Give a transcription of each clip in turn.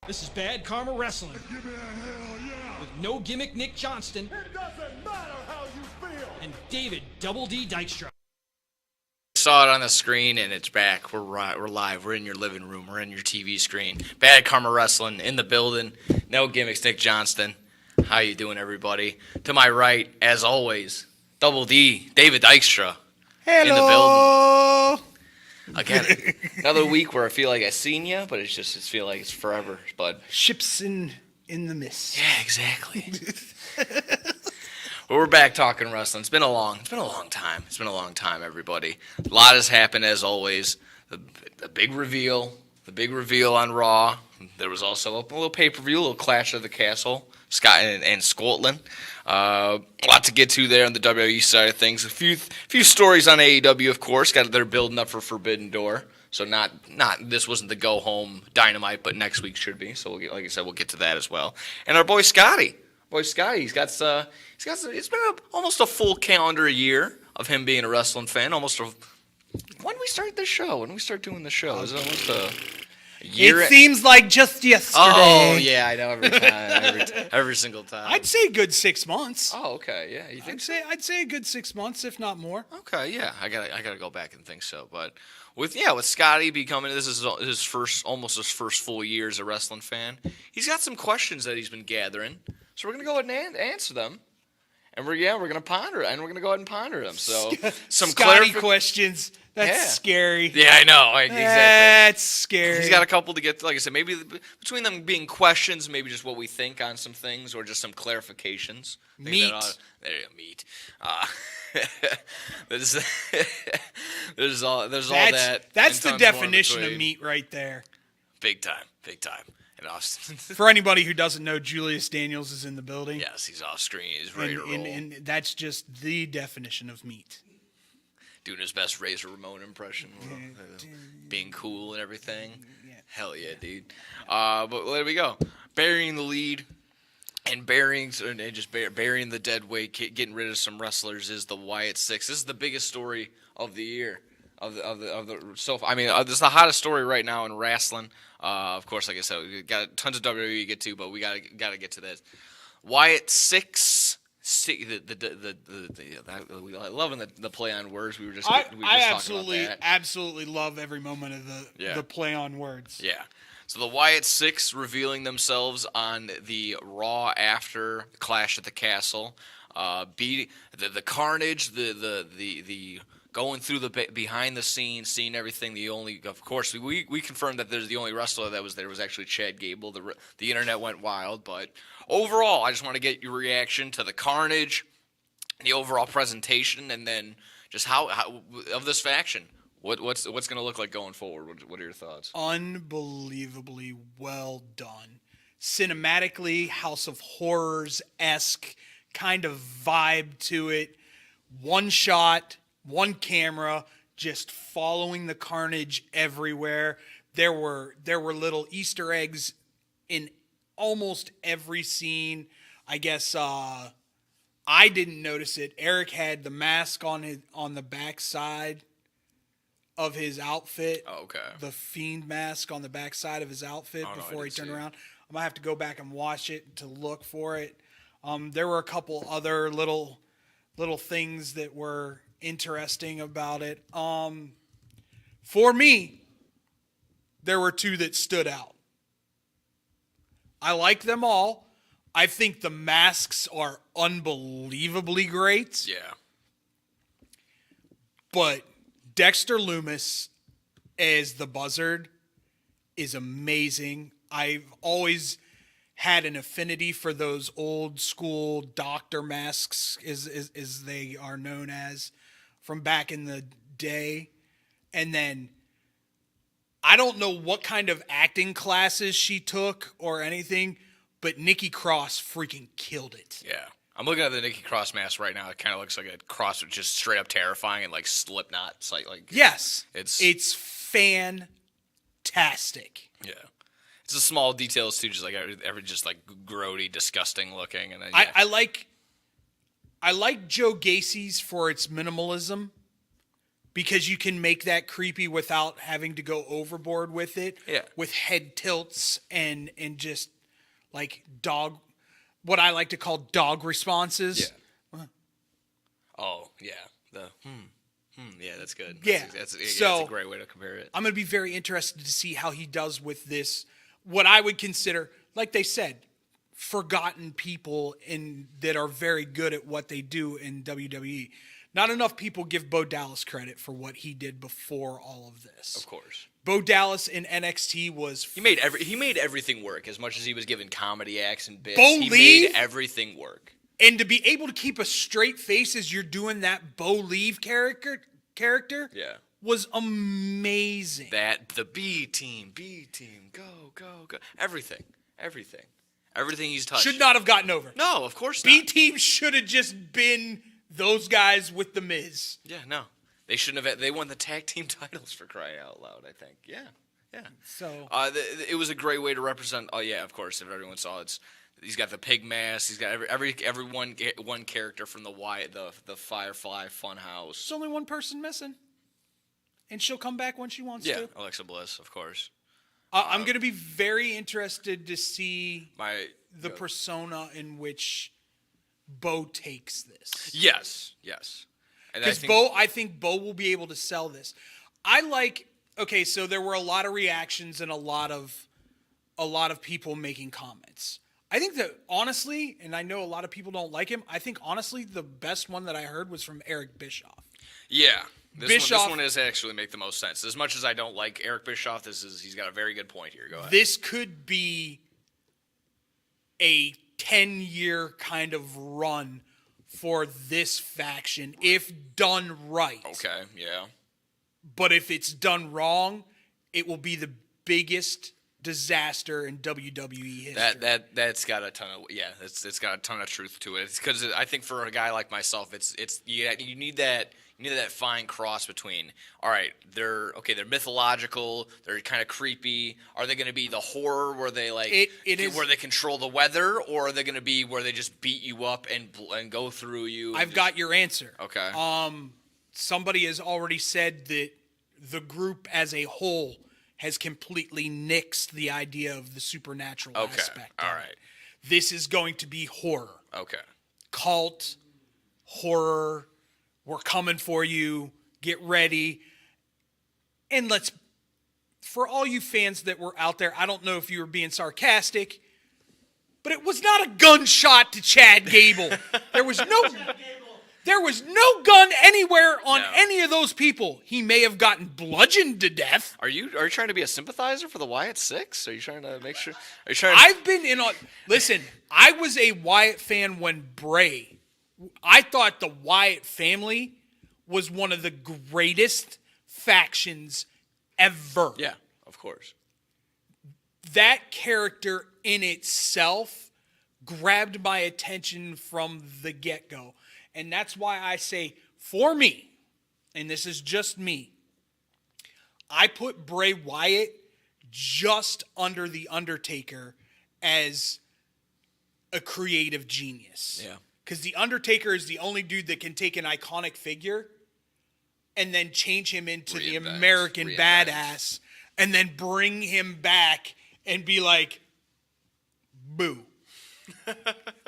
This is Bad Karma Wrestling. Give me a hell yeah. With no gimmick Nick Johnston. It doesn't matter how you feel. And David Double D Dykstra. Saw it on the screen and it's back. We're live. We're in your living room. We're in your TV screen. Bad Karma Wrestling in the building. No gimmicks, Nick Johnston. How you doing, everybody? To my right, as always, Double D, David Dykstra. Hello. In the building. Again, another week where I feel like I've seen you, but it's feel like it's forever. But ships in the mist. Yeah, exactly. Well, we're back talking wrestling. It's been a long time. It's been a long time, everybody. A lot has happened, as always. The big reveal on Raw. There was also a little pay-per-view, a little Clash of the Castle, Scott and Scotland. A lot to get to there on the WWE side of things. A few stories on AEW, of course. They're building up for Forbidden Door. So not this wasn't the go home Dynamite, but next week should be. So like I said, we'll get to that as well. And our boy Scotty. It's been almost a full calendar year of him being a wrestling fan. When did we start this show? When did we start doing the show? Is it almost a year? It seems like just yesterday. Oh yeah, I know every time, every single time. I'd say a good 6 months. Oh okay, yeah. You think? I'd say a good 6 months, if not more. Okay, yeah. I gotta go back and think so. But with Scotty becoming this is almost his first full year as a wrestling fan. He's got some questions that he's been gathering. So we're gonna go ahead and answer them, and we're gonna ponder it, and we're gonna go ahead and ponder them. So some Scotty questions. That's scary. Yeah, I know. Exactly. That's scary. He's got a couple to get to. Like I said, maybe between them being questions, maybe just what we think on some things, or just some clarifications. Meat. There you go, meat. There's all that. That's the definition of meat right there. Big time. In Austin. For anybody who doesn't know, Julius Daniels is in the building. Yes, he's off screen. He's ready to roll. And that's just the definition of meat. Doing his best Razor Ramon impression. Being cool and everything. Yeah. Hell yeah, dude. But there we go. Burying the lead and burying the dead weight, getting rid of some wrestlers is the Wyatt Sicks. This is the biggest story of the year. This is the hottest story right now in wrestling. Of course, like I said, we got tons of WWE to get to, but we got to get to this. Wyatt Sicks. Loving the play on words. We were just talking about that. Absolutely love every moment of the play on words. Yeah. So the Wyatt Sicks revealing themselves on the Raw after Clash at the Castle, the carnage, the going through the behind the scenes, seeing everything. Of course, we confirmed that there's the only wrestler that was there was actually Chad Gable. The internet went wild, but overall, I just want to get your reaction to the carnage, the overall presentation, and then just how of this faction. What's going to look like going forward? What are your thoughts? Unbelievably well done, cinematically, House of Horrors-esque kind of vibe to it. One shot. One camera, just following the carnage everywhere. There were little Easter eggs in almost every scene. I guess I didn't notice it. Eric had the mask on the back side of his outfit. Oh, okay. The Fiend mask on the back side of his outfit before he turned around. I might have to go back and watch it to look for it. There were a couple other little things that were interesting about it. For me, there were two that stood out. I like them all. I think the masks are unbelievably great. Yeah. But Dexter Lumis as the Buzzard is amazing. I've always had an affinity for those old school doctor masks, as they are known as, from back in the day. And then I don't know what kind of acting classes she took or anything, but Nikki Cross freaking killed it. Yeah. I'm looking at the Nikki Cross mask right now. It kind of looks like a cross with just straight up terrifying and like Slipknot. It's like yes. It's fantastic. Yeah. It's the small details too, just like every just like grody, disgusting looking. And then, I like Joe Gacy's for its minimalism, because you can make that creepy without having to go overboard with it. Yeah. With head tilts and just like what I like to call dog responses. Yeah. Oh, yeah. Yeah, that's good. Yeah. That's So, a great way to compare it. I'm going to be very interested to see how he does with this, what I would consider, like they said, forgotten people that are very good at what they do in WWE. Not enough people give Bo Dallas credit for what he did before all of this. Of course. Bo Dallas in NXT was... He made everything work as much as he was given comedy acts and bits. Bo he Lee? made everything work. And to be able to keep a straight face as you're doing that Bo Leave character Yeah. was amazing. The B team, go. Everything he's touched. Should not have gotten over. No, of course not. B team should have just been those guys with the Miz. Yeah, no. They shouldn't have. They won the tag team titles for crying out loud, I think. Yeah. So it was a great way to represent. Oh yeah, of course. If everyone saw it, he's got the pig mask. He's got every one character from the Wyatt, the Firefly Funhouse. there's only one person missing, and she'll come back when she wants Yeah, to. Alexa Bliss, of course. I'm going to be very interested to see the Yeah. persona in which Bo takes this. Yes. And Because I think Bo will be able to sell this. Okay, so there were a lot of reactions and a lot of people making comments. I think that honestly, and I know a lot of people don't like him, I think honestly the best one that I heard was from Eric Bischoff. Yeah. This Bischoff- one is actually make the most sense. As much as I don't like Eric Bischoff, he's got a very good point here. Go ahead. This could be a 10-year kind of run for this faction if done right. Okay, yeah. But if it's done wrong, it will be the biggest disaster in WWE history. That's got a ton of it's got a ton of truth to it. It's because I think for a guy like myself, you need that fine cross between, all right, they're mythological, they're kind of creepy. Are they going to be the horror where they where they control the weather, or are they going to be where they just beat you up and go through you? I've got your answer. Okay. Somebody has already said that the group as a whole has completely nixed the idea of the supernatural aspect. All of right. it. This is going to be horror. Okay. Cult, horror, we're coming for you, get ready. And for all you fans that were out there, I don't know if you were being sarcastic, but it was not a gunshot to Chad Gable. There was no gun anywhere on any of those people. He may have gotten bludgeoned to death. Are you trying to be a sympathizer for the Wyatt Sicks? Are you trying to make sure? I've been in on. Listen, I was a Wyatt fan when Bray. I thought the Wyatt family was one of the greatest factions ever. Yeah, of course. That character in itself grabbed my attention from the get-go. And that's why I say, for me, and this is just me, I put Bray Wyatt just under The Undertaker as a creative genius. Yeah. Because The Undertaker is the only dude that can take an iconic figure and then change him into the American badass and then bring him back and be like, boo.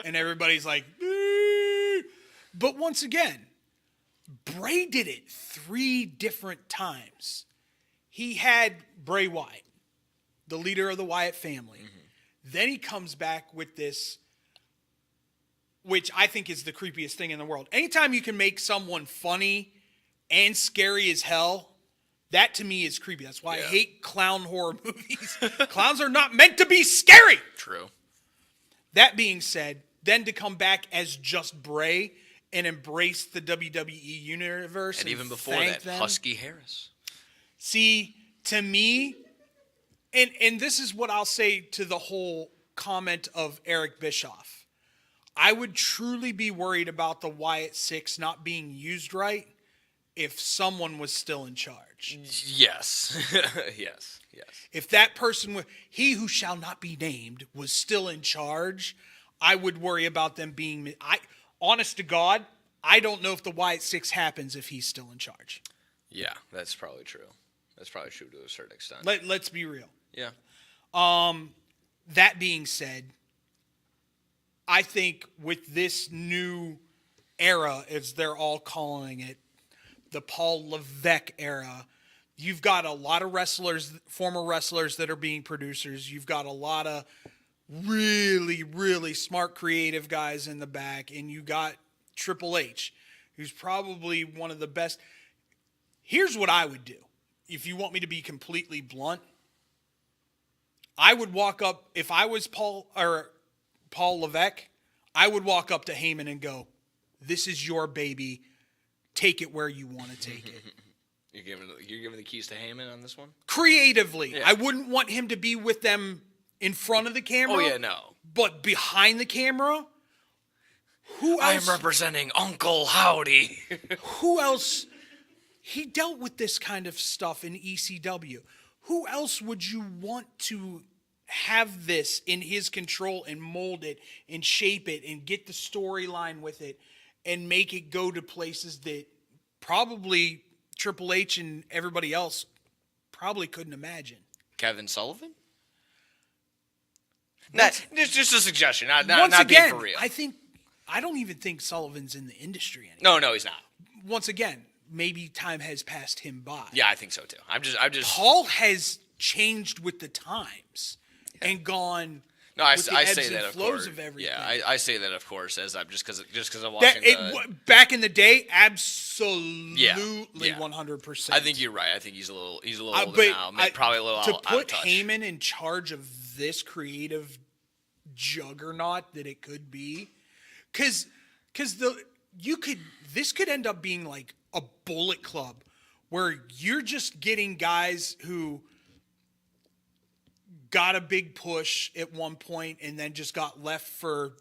And everybody's like, boo. But once again, Bray did it 3 different times. He had Bray Wyatt, the leader of the Wyatt family. Mm-hmm. Then he comes back with this, which I think is the creepiest thing in the world. Anytime you can make someone funny and scary as hell, that to me is creepy. That's why I hate clown horror movies. Clowns are not meant to be scary. True. That being said, then to come back as just Bray and embrace the WWE universe. And even before that, Husky Harris. See, to me, and this is what I'll say to the whole comment of Eric Bischoff. I would truly be worried about the Wyatt Sicks not being used right if someone was still in charge. Yes. Yes. If that person, he who shall not be named, was still in charge, I would worry about them being... Honest to God, I don't know if the Wyatt Sicks happens if he's still in charge. Yeah, that's probably true. That's probably true to a certain extent. Let's be real. Yeah. That being said, I think with this new era, as they're all calling it, the Paul Levesque era, you've got a lot of wrestlers, former wrestlers that are being producers. You've got a lot of really, really smart, creative guys in the back. And you got Triple H, who's probably one of the best. Here's what I would do. If you want me to be completely blunt, I would walk up, if I was Paul Levesque, I would walk up to Heyman and go, "This is your baby. Take it where you want to take it." You're giving the keys to Heyman on this one? Creatively. Yeah. I wouldn't want him to be with them in front of the camera. Oh, yeah, no. But behind the camera, who else? I'm representing Uncle Howdy. Who else? He dealt with this kind of stuff in ECW. Who else would you want to have this in his control and mold it and shape it and get the storyline with it and make it go to places that probably Triple H and everybody else probably couldn't imagine? Kevin Sullivan? Just a suggestion, not Once being again, for real. I don't even think Sullivan's in the industry anymore. No, he's not. Once again, maybe time has passed him by. Yeah, I think so too. I'm just. Paul has changed with the times and gone. No, I with the ebbs say and that of flows course. of everything. Yeah, I say that of course as I'm just because I'm watching Back in the day, absolutely Yeah. 100%. I think you're right. I think he's a little older but now. Probably a little to out put of touch. Heyman in charge of this creative juggernaut that it could be, because this could end up being like a Bullet Club where you're just getting guys who got a big push at one point and then just got left for,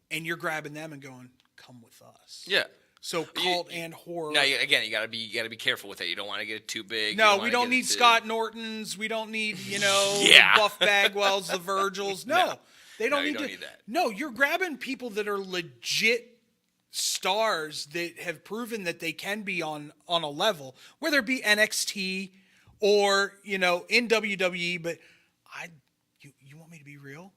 and you're grabbing them and going, "Come with us." Yeah. So cult and horror. Now, again, you gotta be careful with it. You don't want to get it too big. No, we don't need Scott Nortons. We don't need, Yeah. the Buff Bagwells, the Virgils. No, they don't you need don't to. need that. No, you're grabbing people that are legit stars that have proven that they can be on a level, whether it be NXT or, in WWE. But you want me to be real?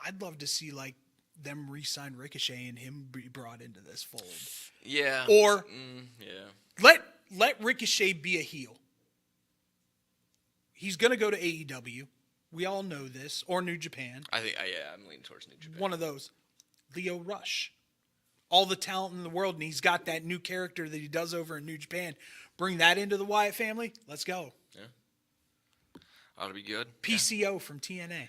I'd love to see like them re-sign Ricochet and him be brought into this fold. Yeah. Or yeah. let Ricochet be a heel. He's going to go to AEW. We all know this. Or New Japan. I'm leaning towards New Japan. One of those. Leo Rush. All the talent in the world, and he's got that new character that he does over in New Japan. Bring that into the Wyatt family. Let's go. Yeah. Ought to be good. PCO from TNA.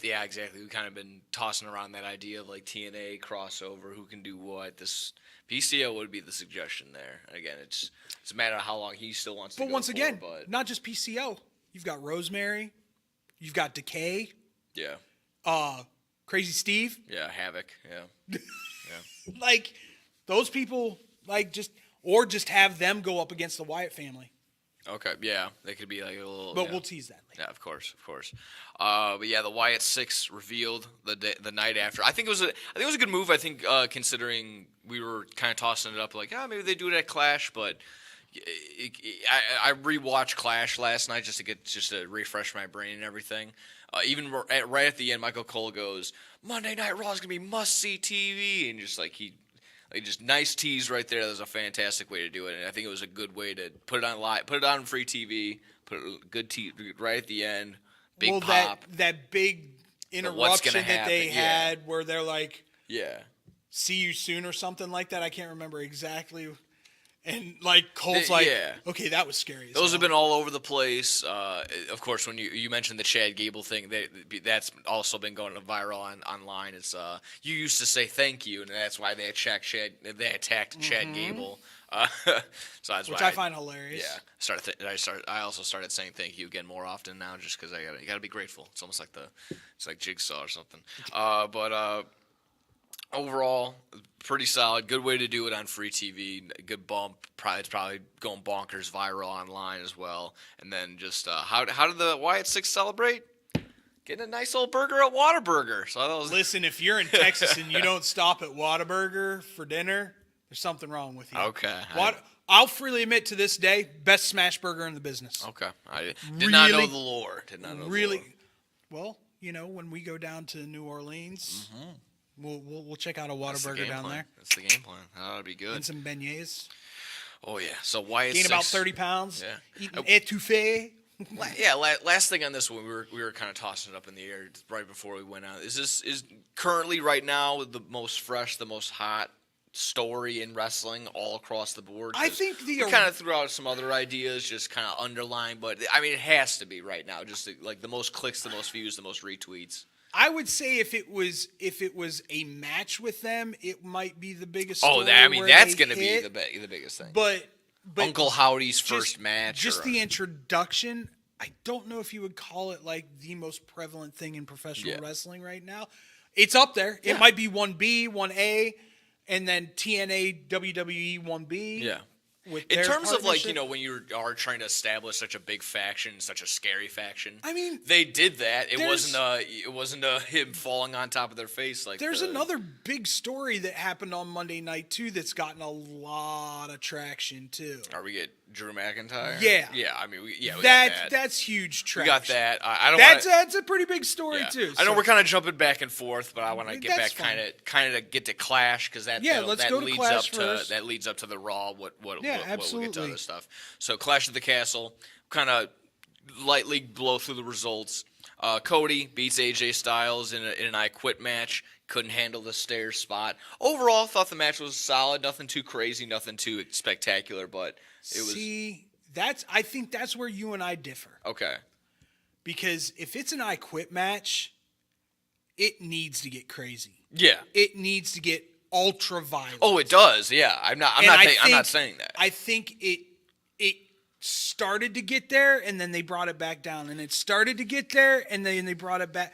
Yeah, exactly. We've kind of been tossing around that idea of like TNA crossover, who can do what. This PCO would be the suggestion there. Again, it's a matter of how long he still wants to go. But once again, but not just PCO. You've got Rosemary. You've got Decay. yeah, Crazy Steve. yeah, Havoc. Yeah, yeah. Like, those people, just have them go up against the Wyatt family. Okay, yeah, they could be like a little. But yeah. we'll tease that later. Yeah, of course. But yeah, the Wyatt Sicks revealed the night after. I think it was a good move. I think considering we were kind of tossing it up like, maybe they do it at Clash, but I rewatched Clash last night just to refresh my brain and everything. Even right at the end, Michael Cole goes, "Monday Night Raw is gonna be must-see TV," and just like just nice tease right there. That was a fantastic way to do it, and I think it was a good way to put it on live, put it on free TV, put a good tease right at the end, big pop. That big what's interruption gonna that they happen, yeah. had where they're like, Yeah. "See you soon" or something like that. I can't remember exactly. And like Cole's like, yeah. "Okay, that was scary." Those have been all over the place. Of course, when you mentioned the Chad Gable thing, that's also been going viral online. It's you used to say thank you, and that's why they attacked Chad Gable. So that's which why I find hilarious. Yeah, I also started saying thank you again more often now, just because you gotta be grateful. It's almost like it's like Jigsaw or something. But overall, pretty solid. Good way to do it on free TV. Good bump. It's probably going bonkers viral online as well. And then just how did the Wyatt Sicks celebrate? Getting a nice old burger at Whataburger. So that was. Listen, if you're in Texas and you don't stop at Whataburger for dinner, There's something wrong with you. Okay. What? I'll freely admit to this day, best smash burger in the business. Okay. I did not know the lore. Did not know Really? the lore. Well, you know, when we go down to New Orleans, Mm-hmm. we'll check out a Whataburger down plan. there. That's the game plan. That ought to be good. And some beignets. Oh, yeah. So Wyatt Gain about Sicks- 30 pounds. Yeah. Eating étouffée. Last thing on this one, we were kind of tossing it up in the air right before we went out. Is currently right now the most fresh, the most hot story in wrestling all across the board? I think we kind of threw out some other ideas, just kind of underlying, but I mean it has to be right now. Just like the most clicks, the most views, the most retweets. I would say if it was a match with them, it might be the biggest. Story That's going to be the biggest thing. But Uncle Howdy's first match. Just the introduction. I don't know if you would call it like the most prevalent thing in professional wrestling right now. It's up there. It might be 1B, 1A, and then TNA, WWE 1B. Yeah. In terms of like, you know, when you are trying to establish such a big faction, such a scary faction. I mean, they did that. It wasn't him falling on top of their face like. There's another big story that happened on Monday night too that's gotten a lot of traction too. Are we get Drew McIntyre? Yeah. Yeah. I mean, we got that. That's huge traction. We got that. I don't. That's a pretty big story too. I know we're kind of jumping back and forth, but I want to get That's back kind of get to Clash because that let's that go to leads Clash up first. that leads up to the Raw. What we'll get to absolutely. other stuff. So Clash of the Castle, kind of lightly blow through the results. Cody beats AJ Styles in an I Quit match. Couldn't handle the stairs spot. Overall, thought the match was solid. Nothing too crazy, nothing too spectacular, but it was. See, I think that's where you and I differ. Okay. Because if it's an I Quit match, it needs to get crazy. Yeah. It needs to get ultra violent. Oh, it does. Yeah. I'm not saying that. I think it started to get there and then they brought it back down, and it started to get there and then they brought it back.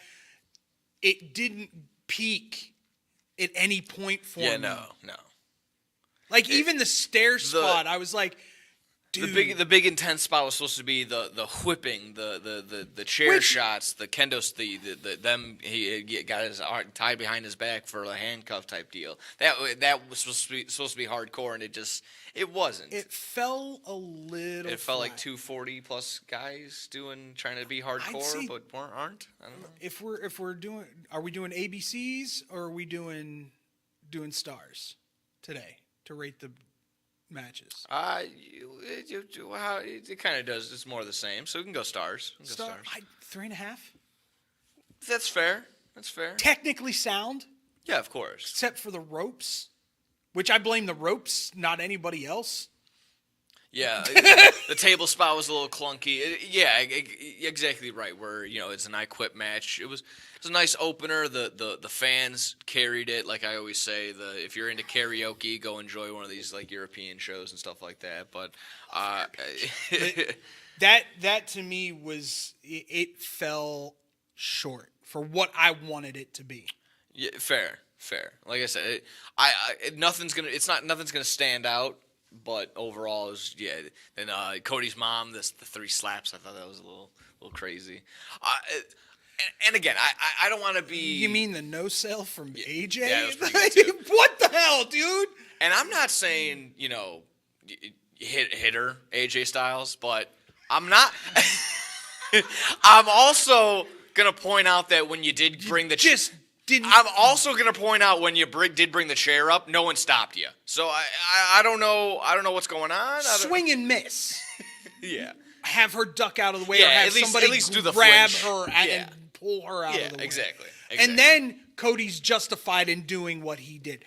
It didn't peak at any point for me. Yeah, no. Like even the stair spot, I was like, dude. The big intense spot was supposed to be the whipping, the chair shots, the kendos, he got his arm tied behind his back for a handcuff type deal. That was supposed to be hardcore, and it wasn't. It fell a little. It felt like 240 plus guys trying to be hardcore, but aren't. I don't know. If we're doing, are we doing ABCs or are we doing stars today to rate the matches? It kind of does. It's more of the same. So we can go stars. 3.5. That's fair. Technically sound. Yeah, of course. Except for the ropes, which I blame the ropes, not anybody else. Yeah, the table spot was a little clunky. Exactly right. Where it's an I Quit match. It was a nice opener. The fans carried it. Like I always say, if you're into karaoke, go enjoy one of these like European shows and stuff like that. But that to me it fell short for what I wanted it to be. Yeah, fair. Like I said, nothing's gonna stand out. But overall, it was, and Cody's mom, the 3 slaps, I thought that was a little crazy. And again, I don't want to be. You mean the no sell from AJ? Yeah, that was pretty good too. What the hell, dude? And I'm not saying hit her AJ Styles, but I'm not. I'm also gonna point out that when you did bring I'm also going to point out when you did bring the chair up, no one stopped you. So I don't know what's going on. Swing and miss. Yeah. Have her duck out of the way, yeah, or have at least, somebody at least do the grab flinch. her and pull her out of the way. Exactly. And then Cody's justified in doing what he did.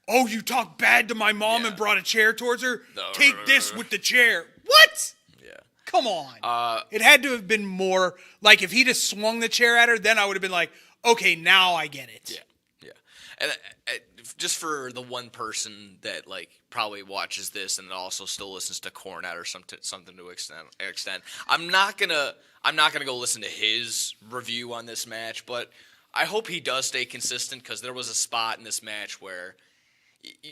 Oh, you talked bad to my mom and brought a chair towards her? Take this with the chair. What? Yeah. Come on. It had to have been more, like if he'd have swung the chair at her, then I would have been like, okay, now I get it. Yeah. And just for the one person that like probably watches this and also still listens to Cornette or something to extent, I'm not gonna go listen to his review on this match, but I hope he does stay consistent because there was a spot in this match where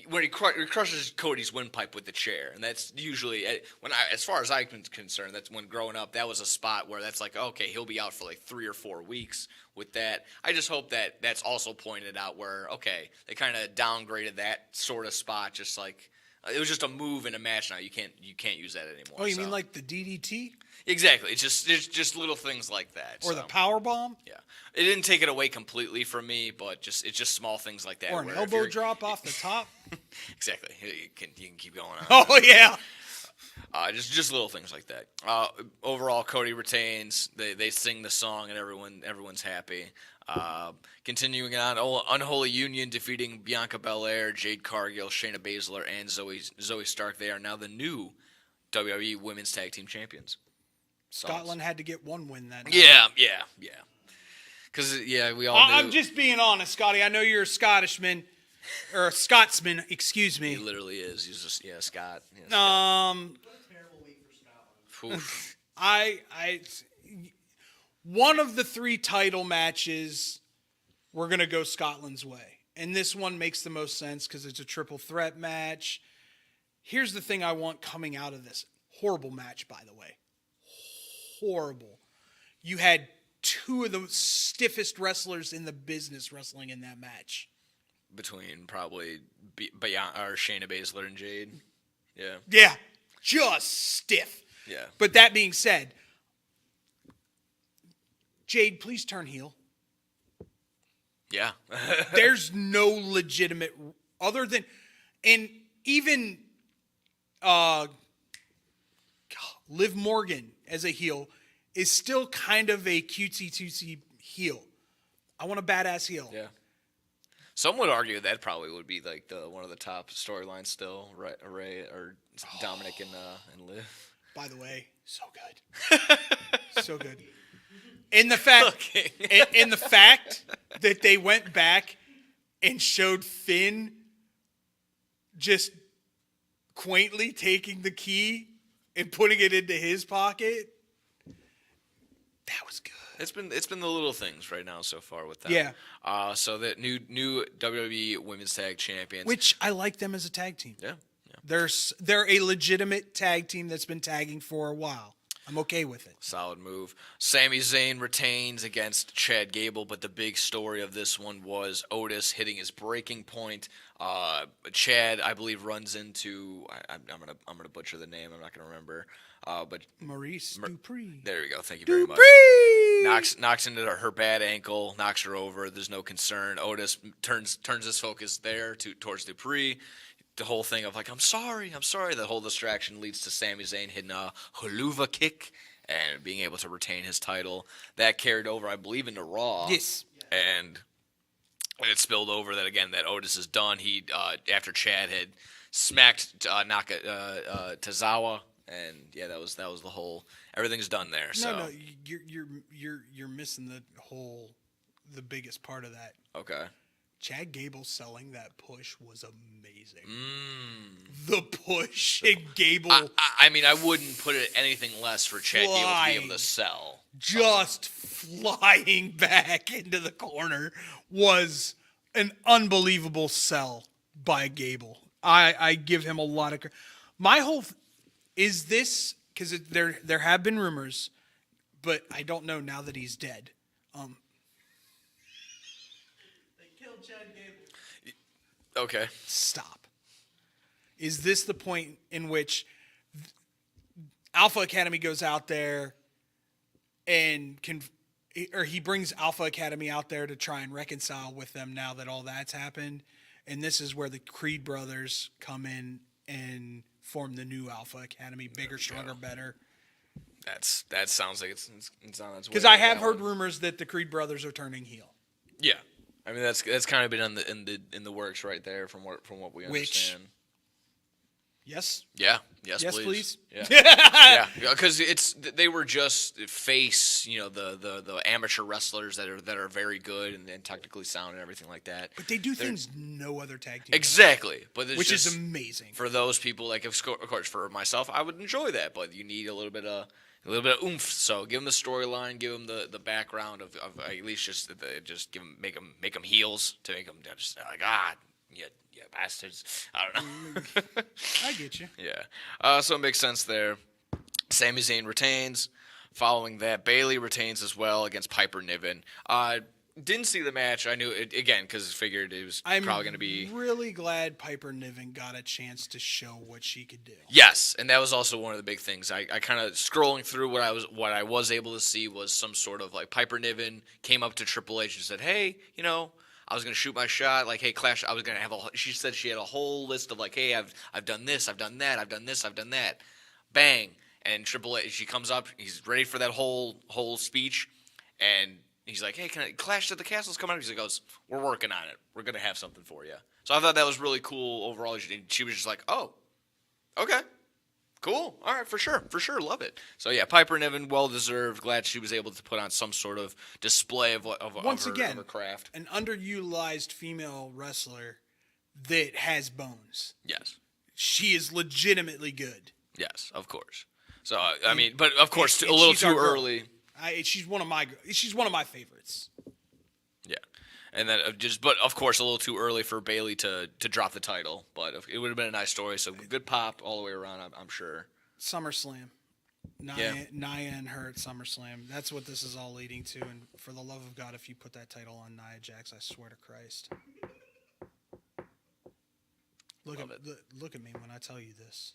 when he crushes Cody's windpipe with the chair, and that's usually as far as I'm concerned, that's when growing up, that was a spot where that's like, okay, he'll be out for like 3 or 4 weeks with that. I just hope that that's also pointed out where, okay, they kind of downgraded that sort of spot, just like it was just a move in a match. Now you can't use that anymore. Oh, you mean like the DDT? Exactly. It's just little things like that. Or the power bomb? Yeah. It didn't take it away completely from me, but it's just small things like that. Or an elbow drop off the top? Exactly. You can keep going on. Oh, yeah. Just little things like that. Overall, Cody retains. They sing the song, and everyone's happy. Continuing on, Unholy Union defeating Bianca Belair, Jade Cargill, Shayna Baszler, and Zoe Stark. They are now the new WWE Women's Tag Team Champions. Scotland had to get one win that night. Yeah. Because, we all knew. I'm just being honest, Scotty. I know you're a Scottishman, or a Scotsman, excuse me. He literally is. He's just, Scott. Yeah, Scott. What a terrible week for Scotland. One of the 3 title matches, we're going to go Scotland's way. And this one makes the most sense because it's a triple threat match. Here's the thing I want coming out of this. Horrible match, by the way. Horrible. You had 2 of the stiffest wrestlers in the business wrestling in that match. Between probably Shayna Baszler and Jade. Yeah. Yeah. Just stiff. Yeah. But that being said, Jade, please turn heel. Yeah. There's no legitimate other than, and even Liv Morgan as a heel is still kind of a cutesy heel. I want a badass heel. Yeah. Some would argue that probably would be like one of the top storylines still, right? Ray or Dominic and Liv. By the way, so good, so good. In the fact, in the fact that they went back and showed Finn just quaintly taking the key and putting it into his pocket, that was good. It's been the little things right now so far with that. Yeah. So the new WWE Women's Tag Champions, Which I like them as a tag team. Yeah. They're a legitimate tag team that's been tagging for a while. I'm okay with it. Solid move. Sami Zayn retains against Chad Gable, but the big story of this one was Otis hitting his breaking point. Chad, I believe, runs into I'm gonna butcher the name. I'm not gonna remember. But Maurice Dupree. There we go. Thank you very much. Knocks into her bad ankle, knocks her over. There's no concern. Otis turns his focus there towards Dupree. The whole thing of like, I'm sorry. The whole distraction leads to Sami Zayn hitting a haluva kick and being able to retain his title. That carried over, I believe, into Raw. Yes. And it spilled over that Otis is done. He after Chad had smacked Tozawa, and that was the whole. Everything's done there. No, you're missing the biggest part of that. Okay. Chad Gable selling that push was amazing. The push and Gable. I mean, I wouldn't put it anything less for Chad Gable to be able to sell. Just flying back into the corner was an unbelievable sell by Gable. I give him a lot of credit. My whole is this because there have been rumors, but I don't know now that he's dead. Chad Gable. Okay. Stop. Is this the point in which Alpha Academy goes out there and he brings Alpha Academy out there to try and reconcile with them now that all that's happened, and this is where the Creed brothers come in and form the new Alpha Academy, bigger, stronger, better? That sounds like it's on its way. Because I have heard rumors that the Creed brothers are turning heel. Yeah. I mean that's kind of been in the works right there from what we understand. Yes. Yeah. Yes, please. Yeah. Yeah. Because they were just face, the amateur wrestlers that are very good and technically sound and everything like that. But they do things no other tag team exactly. But which is amazing for those people. Like of course for myself, I would enjoy that, but you need a little bit of oomph. So give them the storyline, give them the background of at least just make them heels to make them just like Yeah, bastards. I don't know. I get you. Yeah. So it makes sense there. Sami Zayn retains. Following that, Bayley retains as well against Piper Niven. Didn't see the match. I knew it again because figured it was probably going to be. I'm really glad Piper Niven got a chance to show what she could do. Yes, and that was also one of the big things. I kind of scrolling through what I was able to see was some sort of like Piper Niven came up to Triple H and said, "Hey, I was gonna shoot my shot. Like, hey, Clash, I was gonna have a." She said she had a whole list of like, "Hey, I've done this, I've done that, I've done this, I've done that." Bang, and Triple H, she comes up, he's ready for that whole speech, and he's like, "Hey, can I Clash at the Castle's coming up?" He goes, "We're working on it. We're gonna have something for you." So I thought that was really cool overall. She was just like, "Oh, okay, cool, all right, for sure, love it." So yeah, Piper Niven, well deserved. Glad she was able to put on some sort of display of her craft. An underutilized female wrestler that has bones. Yes, she is legitimately good. Yes, of course. So I mean, but of course, a little too early. She's one of my favorites. Yeah, and then but of course, a little too early for Bayley to drop the title. But it would have been a nice story. So good pop all the way around. I'm sure. SummerSlam, Nia and her at SummerSlam. That's what this is all leading to. And for the love of God, if you put that title on Nia Jax, I swear to Christ. Look at me when I tell you this.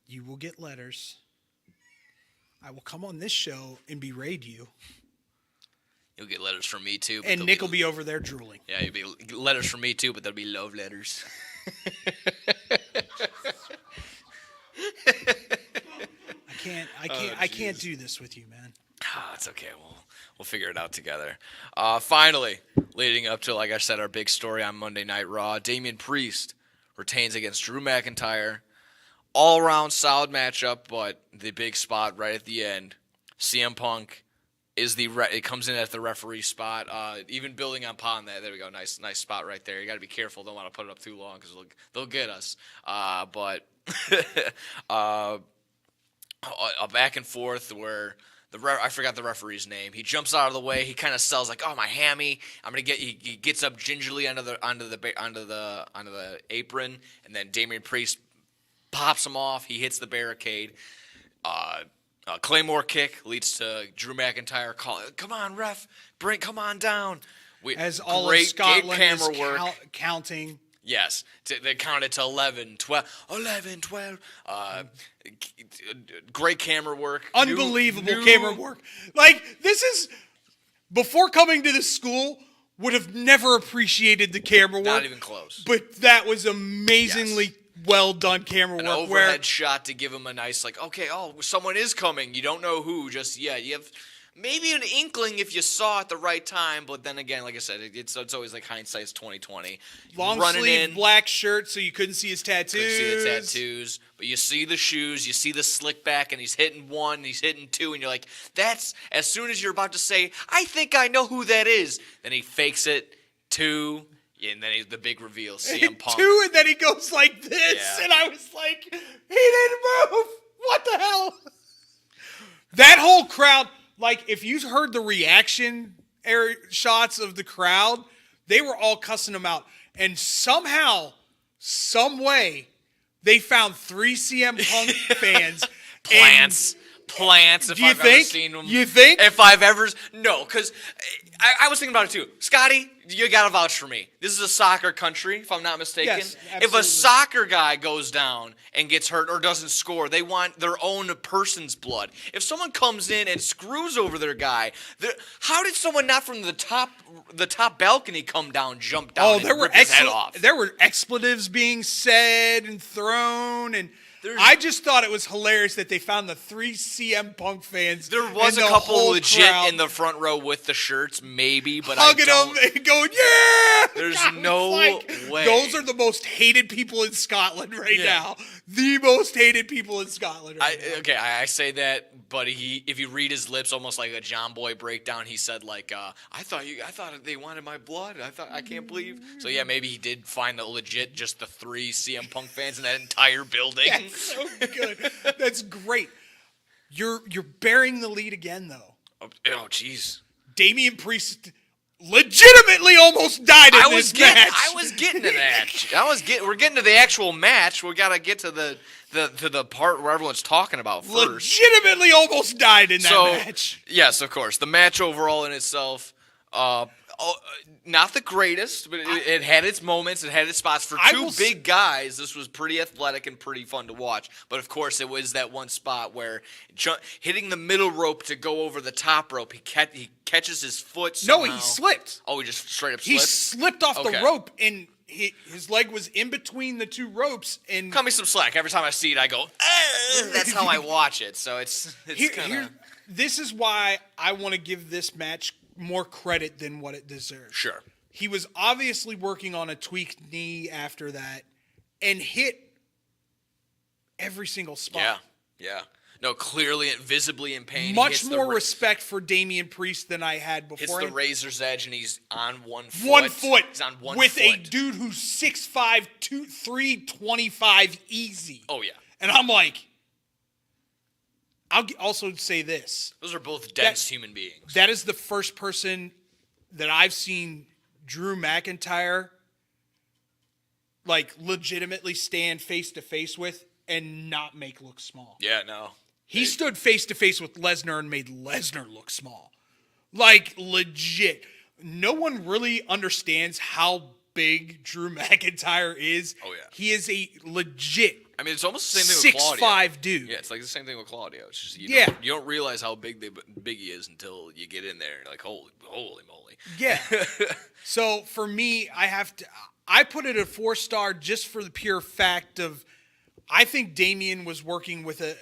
You will get letters. I will come on this show and berate you. You'll get letters from me too. And Nick will be over there drooling. Yeah, you'll be letters from me too, but there'll be love letters. I can't do this with you, man. It's okay. We'll figure it out together. Finally, leading up to, like I said, our big story on Monday Night Raw, Damian Priest retains against Drew McIntyre. All-around solid matchup, but the big spot right at the end, CM Punk it comes in at the referee spot. Even building upon that, there we go, nice spot right there. You got to be careful, don't want to put it up too long because they'll get us. But a back and forth where I forgot the referee's name. He jumps out of the way. He kind of sells like, "Oh, my hammy! I'm gonna get." He gets up gingerly onto the apron, and then Damian Priest pops him off. He hits the barricade. Claymore kick leads to Drew McIntyre calling, "Come on, ref! Come on down." As all of Scotland is counting. Yes. They counted to 11, 12. Great camera work. Unbelievable camera work. Like, this is, before coming to this school, would have never appreciated the camera work. Not even close. But that was amazingly well done camera An work. overhead shot to give him a nice, like, okay, someone is coming. You don't know who just yet. You have maybe an inkling if you saw at the right time, but then again, like I said, it's always like hindsight's 20/20. Long sleeve black shirt, so you couldn't see his tattoos. Couldn't see the tattoos, but you see the shoes, you see the slick back, and he's hitting one, he's hitting two, and you're like, that's as soon as you're about to say, "I think I know who that is," then he fakes it, two. Yeah, and then the big reveal, CM Punk. Two, and then he goes like this, and I was like, he didn't move. What the hell? That whole crowd, like, if you heard the reaction shots of the crowd, they were all cussing him out. And somehow, some way, they found 3 CM Punk fans. Plants, if I've ever seen them. You think? If I've ever... No, because I was thinking about it, too. Scotty, you got to vouch for me. This is a soccer country, if I'm not mistaken. Yes, if a soccer guy goes down and gets hurt or doesn't score, they want their own person's blood. If someone comes in and screws over their guy, how did someone not from the top balcony come down, jump down, and rip his head off? There were expletives being said and thrown, and... I just thought it was hilarious that they found the 3 CM Punk fans. There was a couple legit in the front row with the shirts, maybe, but hugging them and going, "Yeah!" There's no way. Those are the most hated people in Scotland now. The most hated people in Scotland now. Okay, I say that, but if you read his lips, almost like a John Boy breakdown, he said like, I thought they wanted my blood. I can't believe. So yeah, maybe he did find the legit just the 3 CM Punk fans in that entire building. That's so good. That's great. You're bearing the lead again, though. Oh, jeez. Damian Priest legitimately almost died in this match. I was getting to that. We're getting to the actual match. We got to get to the part where everyone's talking about first. Legitimately almost died in that match. Yes, of course. The match overall in itself, not the greatest, but it had its moments. It had its spots. For two big guys, this was pretty athletic and pretty fun to watch. But, of course, it was that one spot wwhere hitting the middle rope to go over the top rope, he catches his foot somehow. No, he slipped. Oh, he just straight up slipped? He slipped off the rope, and his leg was in between the two ropes. And cut me some slack. Every time I see it, I go, that's how I watch it. So it's kind of... This is why I want to give this match more credit than what it deserves. Sure. He was obviously working on a tweaked knee after that and hit every single spot. Yeah. No, clearly and visibly in pain. Much more respect for Damian Priest than I had before. Hits the razor's edge and he's on one foot. One foot. He's on one with foot. A dude who's 6'5", 325 easy. Oh, yeah. And I'm like, I'll also say this. Those are both dense human beings. That is the first person that I've seen Drew McIntyre like legitimately stand face to face with and not make look small. Yeah, no. He stood face to face with Lesnar and made Lesnar look small. Like legit. No one really understands how big Drew McIntyre is. Oh, yeah. He is a legit I mean, it's almost the same thing with Claudio. 6'5" dude. Yeah, it's like the same thing with Claudio. It's just you don't realize how big he is until you get in there. You're like, holy moly. Yeah. So for me, I put it at 4-star just for the pure fact of I think Damian was working with at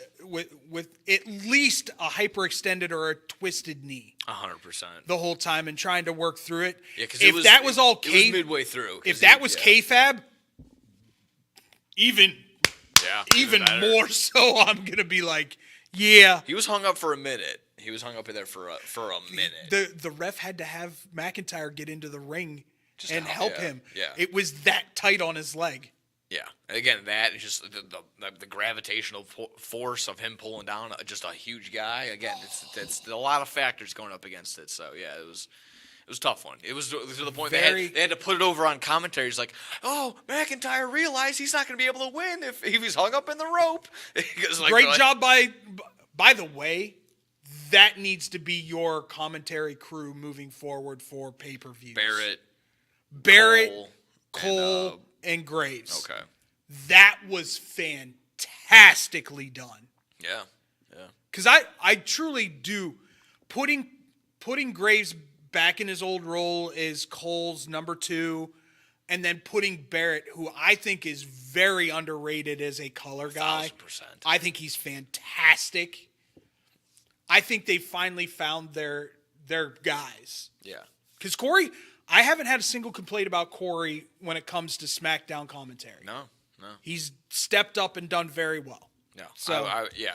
least a hyperextended or a twisted knee. 100%. The whole time and trying to work through it. Yeah, because if that was all it was midway through. If that was K-Fab, even more so, I'm gonna be like, yeah. He was hung up for a minute. He was hung up in there for a minute. The ref had to have McIntyre get into the ring and help him. Yeah. It was that tight on his leg. Yeah. Again, that is just the gravitational force of him pulling down just a huge guy. Again, it's a lot of factors going up against it. So yeah, it was a tough one. It was to the point they had to put it over on commentary. It's like, oh, McIntyre realized he's not going to be able to win if he's hung up in the rope. Great job by the way, that needs to be your commentary crew moving forward for pay-per-views. Barrett, Cole, and Graves. Okay. That was fantastically done. Yeah. Because I truly do. Putting Graves back in his old role as Cole's number 2, and then putting Barrett, who I think is very underrated as a color guy. 1,000%. I think he's fantastic. I think they finally found their guys. Yeah. Because Corey, I haven't had a single complaint about Corey when it comes to SmackDown commentary. No. He's stepped up and done very well. No. So,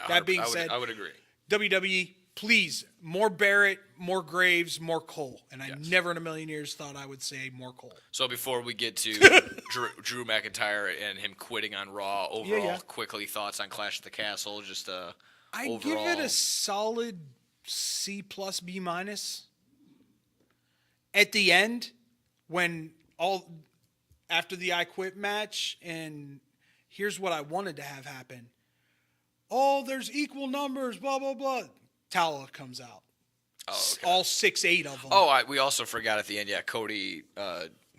that being said, I would agree. WWE, please, more Barrett, more Graves, more Cole. And I never in a million years thought I would say more Cole. So before we get to Drew McIntyre and him quitting on Raw, overall, quickly thoughts on Clash at the Castle, just I overall. give it a solid C+, B-. At the end, when after the I Quit match, and here's what I wanted to have happen. Oh, there's equal numbers, blah, blah, blah. Tala comes out. Oh, okay. All 6'8" of them. Oh, we also forgot at the end, Cody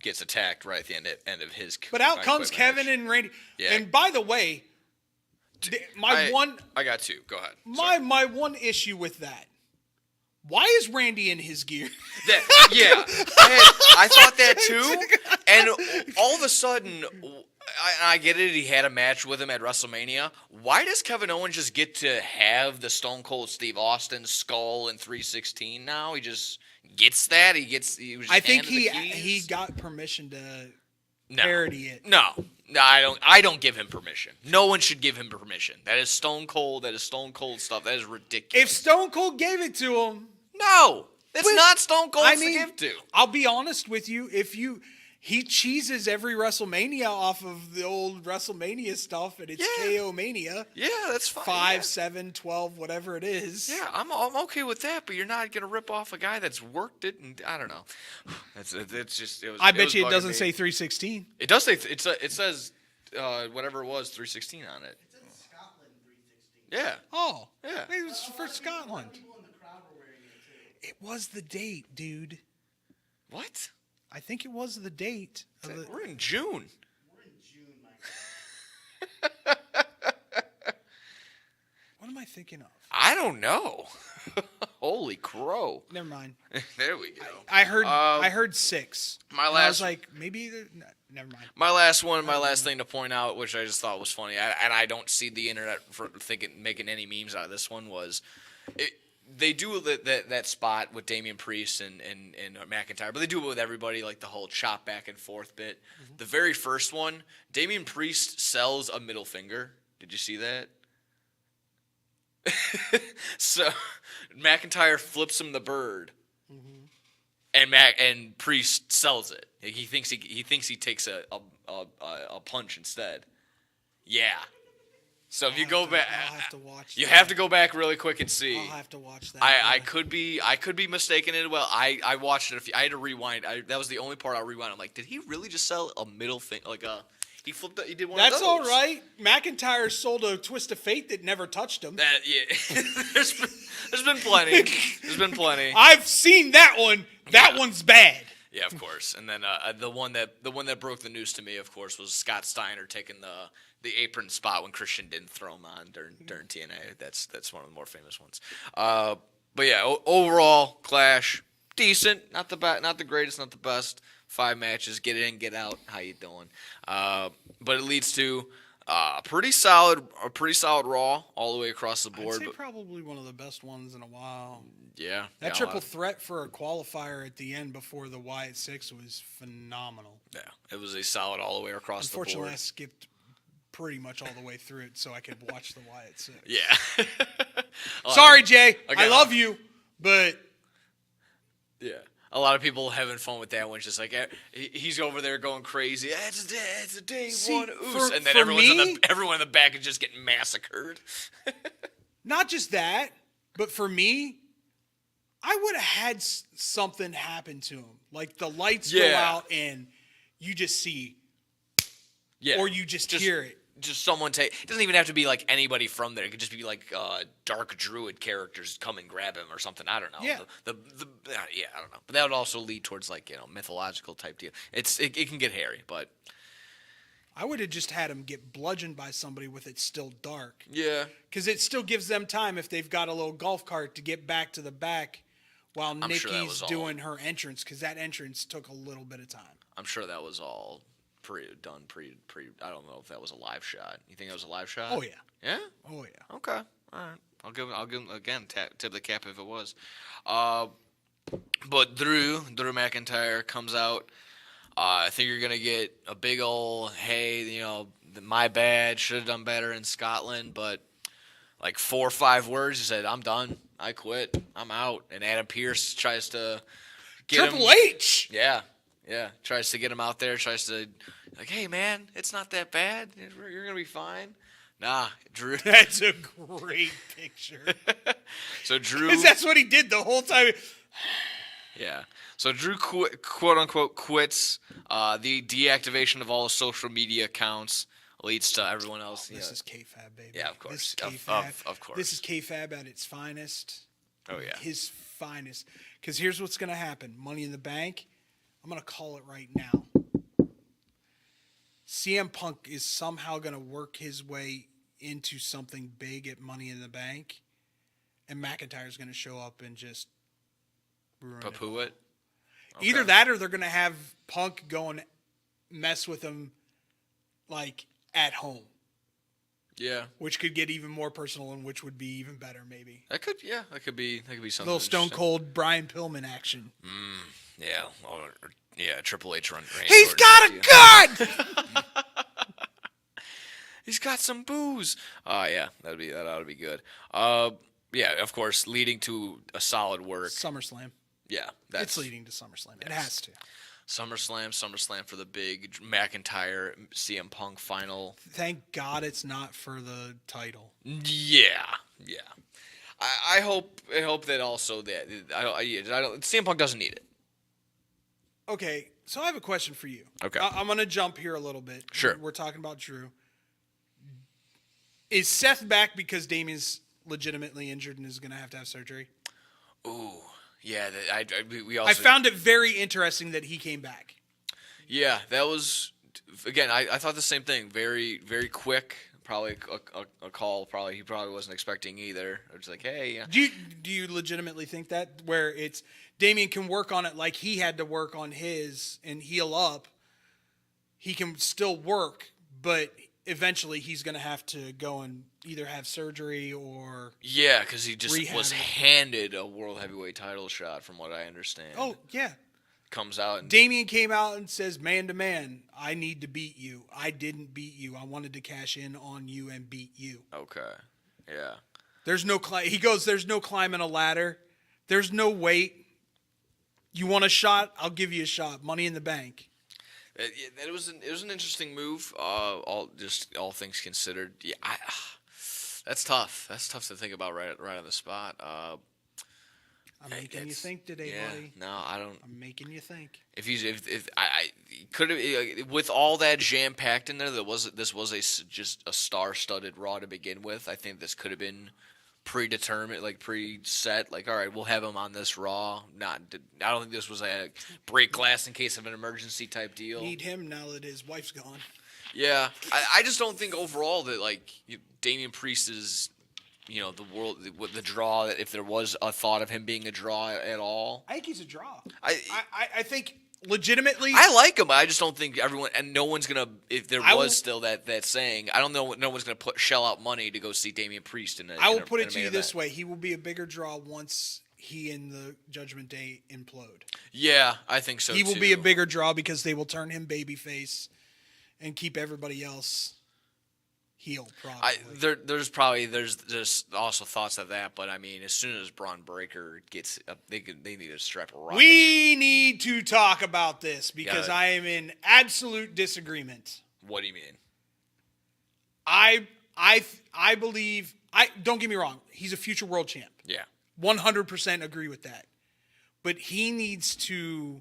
gets attacked right at the end of his But out comes Kevin and Randy. Yeah. And by the way, I got two. Go ahead. My one issue with that. Why is Randy in his gear? I thought that too. And all of a sudden, I get it. He had a match with him at WrestleMania. Why does Kevin Owens just get to have the Stone Cold Steve Austin skull in 316 now? He just gets that. He was just I think handed the keys? he got permission to parody it. No, I don't give him permission. No one should give him permission. That is Stone Cold. That is Stone Cold stuff. That is ridiculous. If Stone Cold gave it to him, no, that's not Stone Cold to give to. I'll be honest with you. He cheeses every WrestleMania off of the old WrestleMania stuff, and it's KO Mania. Yeah, that's fine. 5, 7, 12, whatever it is. Yeah, I'm okay with that, but you're not gonna rip off a guy that's worked it, and I don't know. It's just. I bet you it doesn't say 316. It does say it says whatever it was 316 on it. It said Scotland 316. Yeah. Oh, Yeah. It was for Scotland. People in the crowd were wearing it too. It was the date, dude. What? I think it was the date. We're in June. We're in June, my God. What am I thinking of? I don't know. Holy crow! Never mind. There we go. I heard 6. My And I last- was like, maybe. Never mind. My last thing to point out, which I just thought was funny, and I don't see the internet making any memes out of this one, was they do that spot with Damian Priest and McIntyre, but they do it with everybody, like the whole chop back and forth bit. Mm-hmm. The very first one, Damian Priest sells a middle finger. Did you see that? So McIntyre flips him the bird, and Priest sells it. He thinks he takes a punch instead. Yeah. So if you go back, I'll have to watch. you have to go back really quick and see. I'll have to watch that. I could be mistaken it. Well, I watched it. I had to rewind. That was the only part I rewind. I'm like, did he really just sell a middle finger? Like he flipped. He did one. That's of those. all right. McIntyre sold a twist of fate that never touched him. There's been plenty. There's been plenty. I've seen that one. That one's bad. Yeah, of course. And then the one that broke the news to me, of course, was Scott Steiner taking the apron spot when Christian didn't throw him on during TNA. That's one of the more famous ones. But yeah, overall Clash decent, not the greatest, not the best. 5 matches, get in, get out. How you doing? But it leads to a pretty solid Raw all the way across the board. I'd say probably one of the best ones in a while. Yeah, That triple threat for a qualifier at the end before the Wyatt Sicks was phenomenal. Yeah, it was a solid all the way across the board. Unfortunately, I skipped pretty much all the way through it so I could watch the Wyatt Sicks. Yeah. Sorry, Jay. Okay. I love you, but yeah. A lot of people having fun with that one. It's just like he's over there going crazy. It's a day one oos, and then everyone in the back is just getting massacred. not just that, but for me, I would have had something happen to him, like the lights go out and you just see, or you just hear it. Just someone take. It doesn't even have to be like anybody from there. It could just be like dark druid characters come and grab him or something. I don't know. Yeah. I don't know. But that would also lead towards like mythological type deal. It can get hairy, but I would have just had him get bludgeoned by somebody with it still dark. Yeah. Because it still gives them time if they've got a little golf cart to get back to the back while Nikki's doing her entrance, because that entrance took a little bit of time. I'm sure that was all pre. I don't know if that was a live shot. You think that was a live shot? Oh yeah. Yeah. Oh yeah. Okay. All right. I'll give him again. Tip the cap if it was. But Drew McIntyre comes out. I think you're gonna get a big old hey, my bad. Should have done better in Scotland. But like 4 or 5 words, he said, "I'm done. I quit. I'm out." And Adam Pearce tries to get Triple H. Yeah. Yeah, tries to get him out there, tries to, like, hey, man, it's not that bad. You're going to be fine. Nah, Drew. That's a great picture. So Drew. Because that's what he did the whole time. Yeah. So Drew, quote unquote, quits. The deactivation of all the social media accounts leads to everyone else. This is K-Fab, baby. Yeah, of course. This is K-Fab. Of course. This is K-Fab at its finest. Oh, yeah. His finest. Because here's what's going to happen. Money in the Bank. I'm going to call it right now. CM Punk is somehow going to work his way into something big at Money in the Bank. And McIntyre's going to show up and just ruin Poo it. Okay. Either that or they're going to have Punk go and mess with him like at home. Yeah. Which could get even more personal and which would be even better maybe. That could be something. A little Stone Cold Brian Pillman action. Yeah. Yeah, Triple H run. He's got a gun! He's got some booze. Yeah, that ought to be good. Yeah, of course, leading to a solid work. SummerSlam. Yeah, It's leading to SummerSlam. Yes. It has to. SummerSlam for the big McIntyre CM Punk final. Thank God it's not for the title. Yeah. I hope that also that CM Punk doesn't need it. Okay, so I have a question for you. Okay. I'm going to jump here a little bit. Sure. We're talking about Drew. Is Seth back because Damien's legitimately injured and is going to have surgery? Ooh, yeah. We I also. found it very interesting that he came back. Yeah, that was again. I thought the same thing. Very very quick. Probably a call. Probably he probably wasn't expecting either. It was like, hey. Yeah. Do you legitimately think that where it's Damien can work on it like he had to work on his and heal up? He can still work, but eventually he's going to have to go and either have surgery or Yeah, because he just rehab was it. handed a world heavyweight title shot, from what I understand. Oh, yeah. Comes out and Damien came out and says, man to man, I need to beat you. I didn't beat you. I wanted to cash in on you and beat you. okay, yeah. He goes, there's no climbing a ladder. There's no wait. You want a shot? I'll give you a shot. Money in the bank. It was an interesting move. All things considered, yeah. That's tough. That's tough to think about right on the spot. I'm making you think today, buddy. No, I don't. I'm making you think. If I could have with all that jam packed in there, this was just a star-studded Raw to begin with. I think this could have been predetermined, like preset. Like, all right, we'll have him on this Raw. I don't think this was a break glass in case of an emergency type deal. Need him now that his wife's gone. Yeah, I just don't think overall that like Damian Priest is. The draw, that if there was a thought of him being a draw at all. I think he's a draw. I think legitimately. I like him. I just don't think everyone, and no one's going to, if there was still that saying, I don't know, no one's going to shell out money to go see Damian Priest I will put it to you this way. He will be a bigger draw once he and the Judgment Day implode. Yeah, I think so, He will be a bigger draw because they will turn him babyface and keep everybody else heel, probably. There's also thoughts of that, but I mean, as soon as Braun Breaker gets up, they need to strap a rocket. We need to talk about this because I am in absolute disagreement. What do you mean? I believe don't get me wrong, he's a future world champ. Yeah. 100% agree with that. But he needs to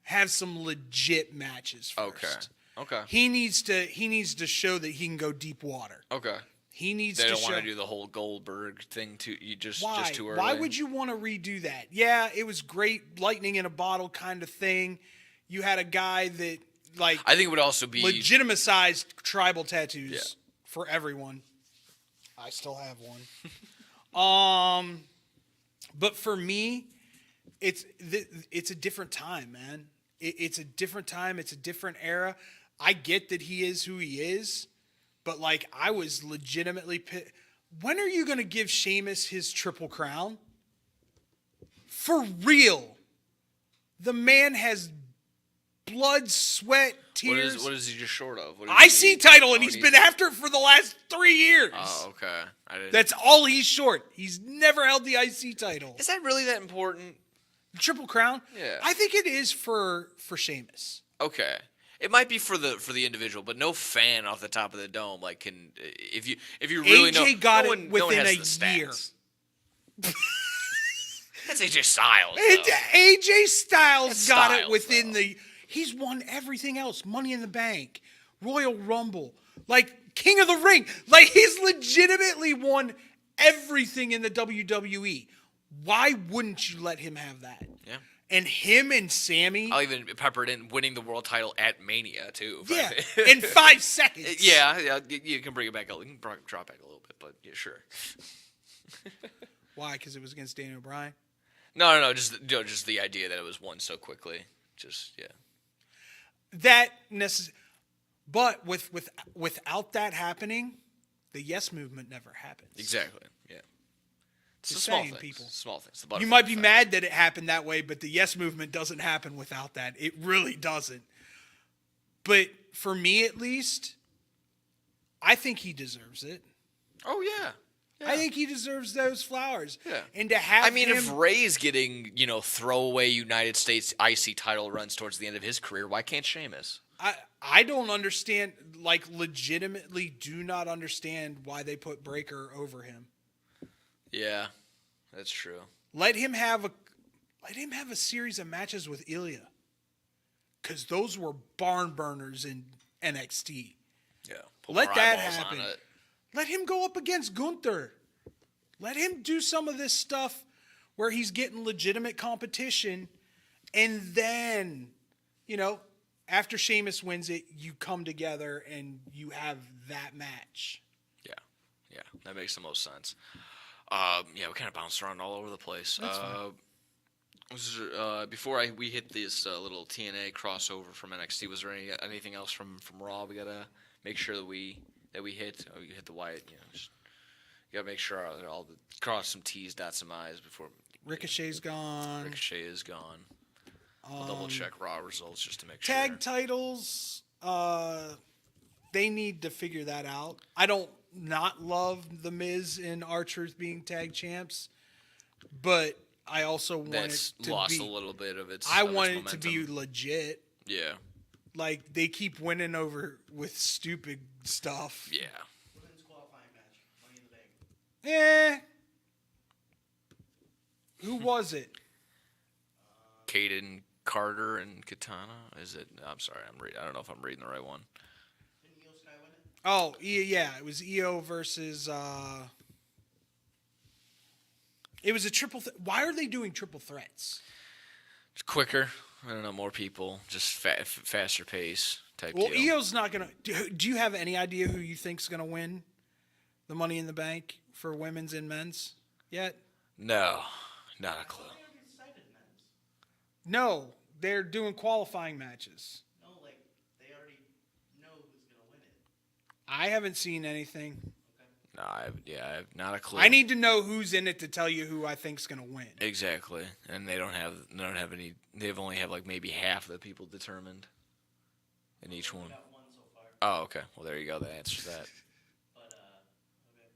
have some legit matches first. Okay. He needs to show that he can go deep water. Okay. He needs they to don't show. Want to do the whole Goldberg thing just too early. Why would you want to redo that? Yeah, it was great, lightning in a bottle kind of thing. You had a guy that I think it would also be legitimized tribal tattoos for everyone. I still have one. But for me, it's a different time, man. It's a different time. It's a different era. I get that he is who he is, but I was legitimately pissed. When are you going to give Sheamus his triple crown? For real. The man has blood, sweat, tears. What is he just short of? IC title, and he's been after it for the last 3 years. Oh, okay. That's all he's short. He's never held the IC title. Is that really that important? Triple Crown? Yeah. I think it is for Sheamus. Okay. It might be for the individual, but no fan off the top of the dome can if you really know. AJ got no it one, within no one has a the year. stats. That's AJ Styles. AJ Styles got Styles, it within he's won everything else. Money in the Bank, Royal Rumble, King of the Ring. He's legitimately won everything in the WWE. Why wouldn't you let him have that? Yeah. And him and Sammy. I'll even pepper it in winning the world title at Mania too. Yeah, in 5 seconds. Yeah, you can bring it back. You can drop back a little bit, but yeah, sure. Why? Because it was against Daniel Bryan. No, just the idea that it was won so quickly. Just But without that happening, the Yes Movement never happens. Exactly. Yeah. It's Just small saying, things. people. Small things. You might be mad that it happened that way, but the Yes Movement doesn't happen without that. It really doesn't. But for me, at least, I think he deserves it. Oh yeah. I think he deserves those flowers. Yeah. And to have I mean, him, if Ray's getting, throwaway United States IC title runs towards the end of his career, why can't Sheamus? I don't understand, like, legitimately do not understand why they put Breakker over him. Yeah, that's true. Let him have a series of matches with Ilya. Because those were barn burners in NXT. Yeah. Put Let more that eyeballs happen. on it. Let him go up against Gunther. Let him do some of this stuff where he's getting legitimate competition. And then, after Sheamus wins it, you come together and you have that match. Yeah, that makes the most sense. We kind of bounced around all over the place. That's fine. Before we hit this little TNA crossover from NXT, was there anything else from Raw we gotta make sure that we hit? Oh, you hit the Wyatt. You gotta make sure all the cross some T's, dot some I's before. Ricochet's gone. Ricochet is gone. I'll double check Raw results just to make sure. Tag titles, they need to figure that out. I don't not love The Miz and R-Truth being tag champs, but I also want That's it to lost be. a little bit of its. I of its want it to be momentum. legit. Yeah. Like, they keep winning over with stupid stuff. Yeah. Women's qualifying match, Money in the Bank. Who was it? Kaden Carter and Katana. Is it? I'm sorry. I don't know if I'm reading the right one. Didn't Io Sky win it? Oh, yeah, it was Io versus. It was a triple. Why are they doing triple threats? It's quicker. I don't know. More people. Just faster pace type Well, deal. Io's not gonna. Do you have any idea who you think's gonna win the Money in the Bank for women's and men's yet? No, not a clue. They already decided men's. No, they're doing qualifying matches. No, like, they already know who's going to win it. I haven't seen anything. No, I have not a clue. I need to know who's in it to tell you who I think's gonna win. Exactly, and they don't have any. They've only have like maybe half the people determined in each one. We got one so far. Oh, okay. Well, there you go. That answers that. But, okay.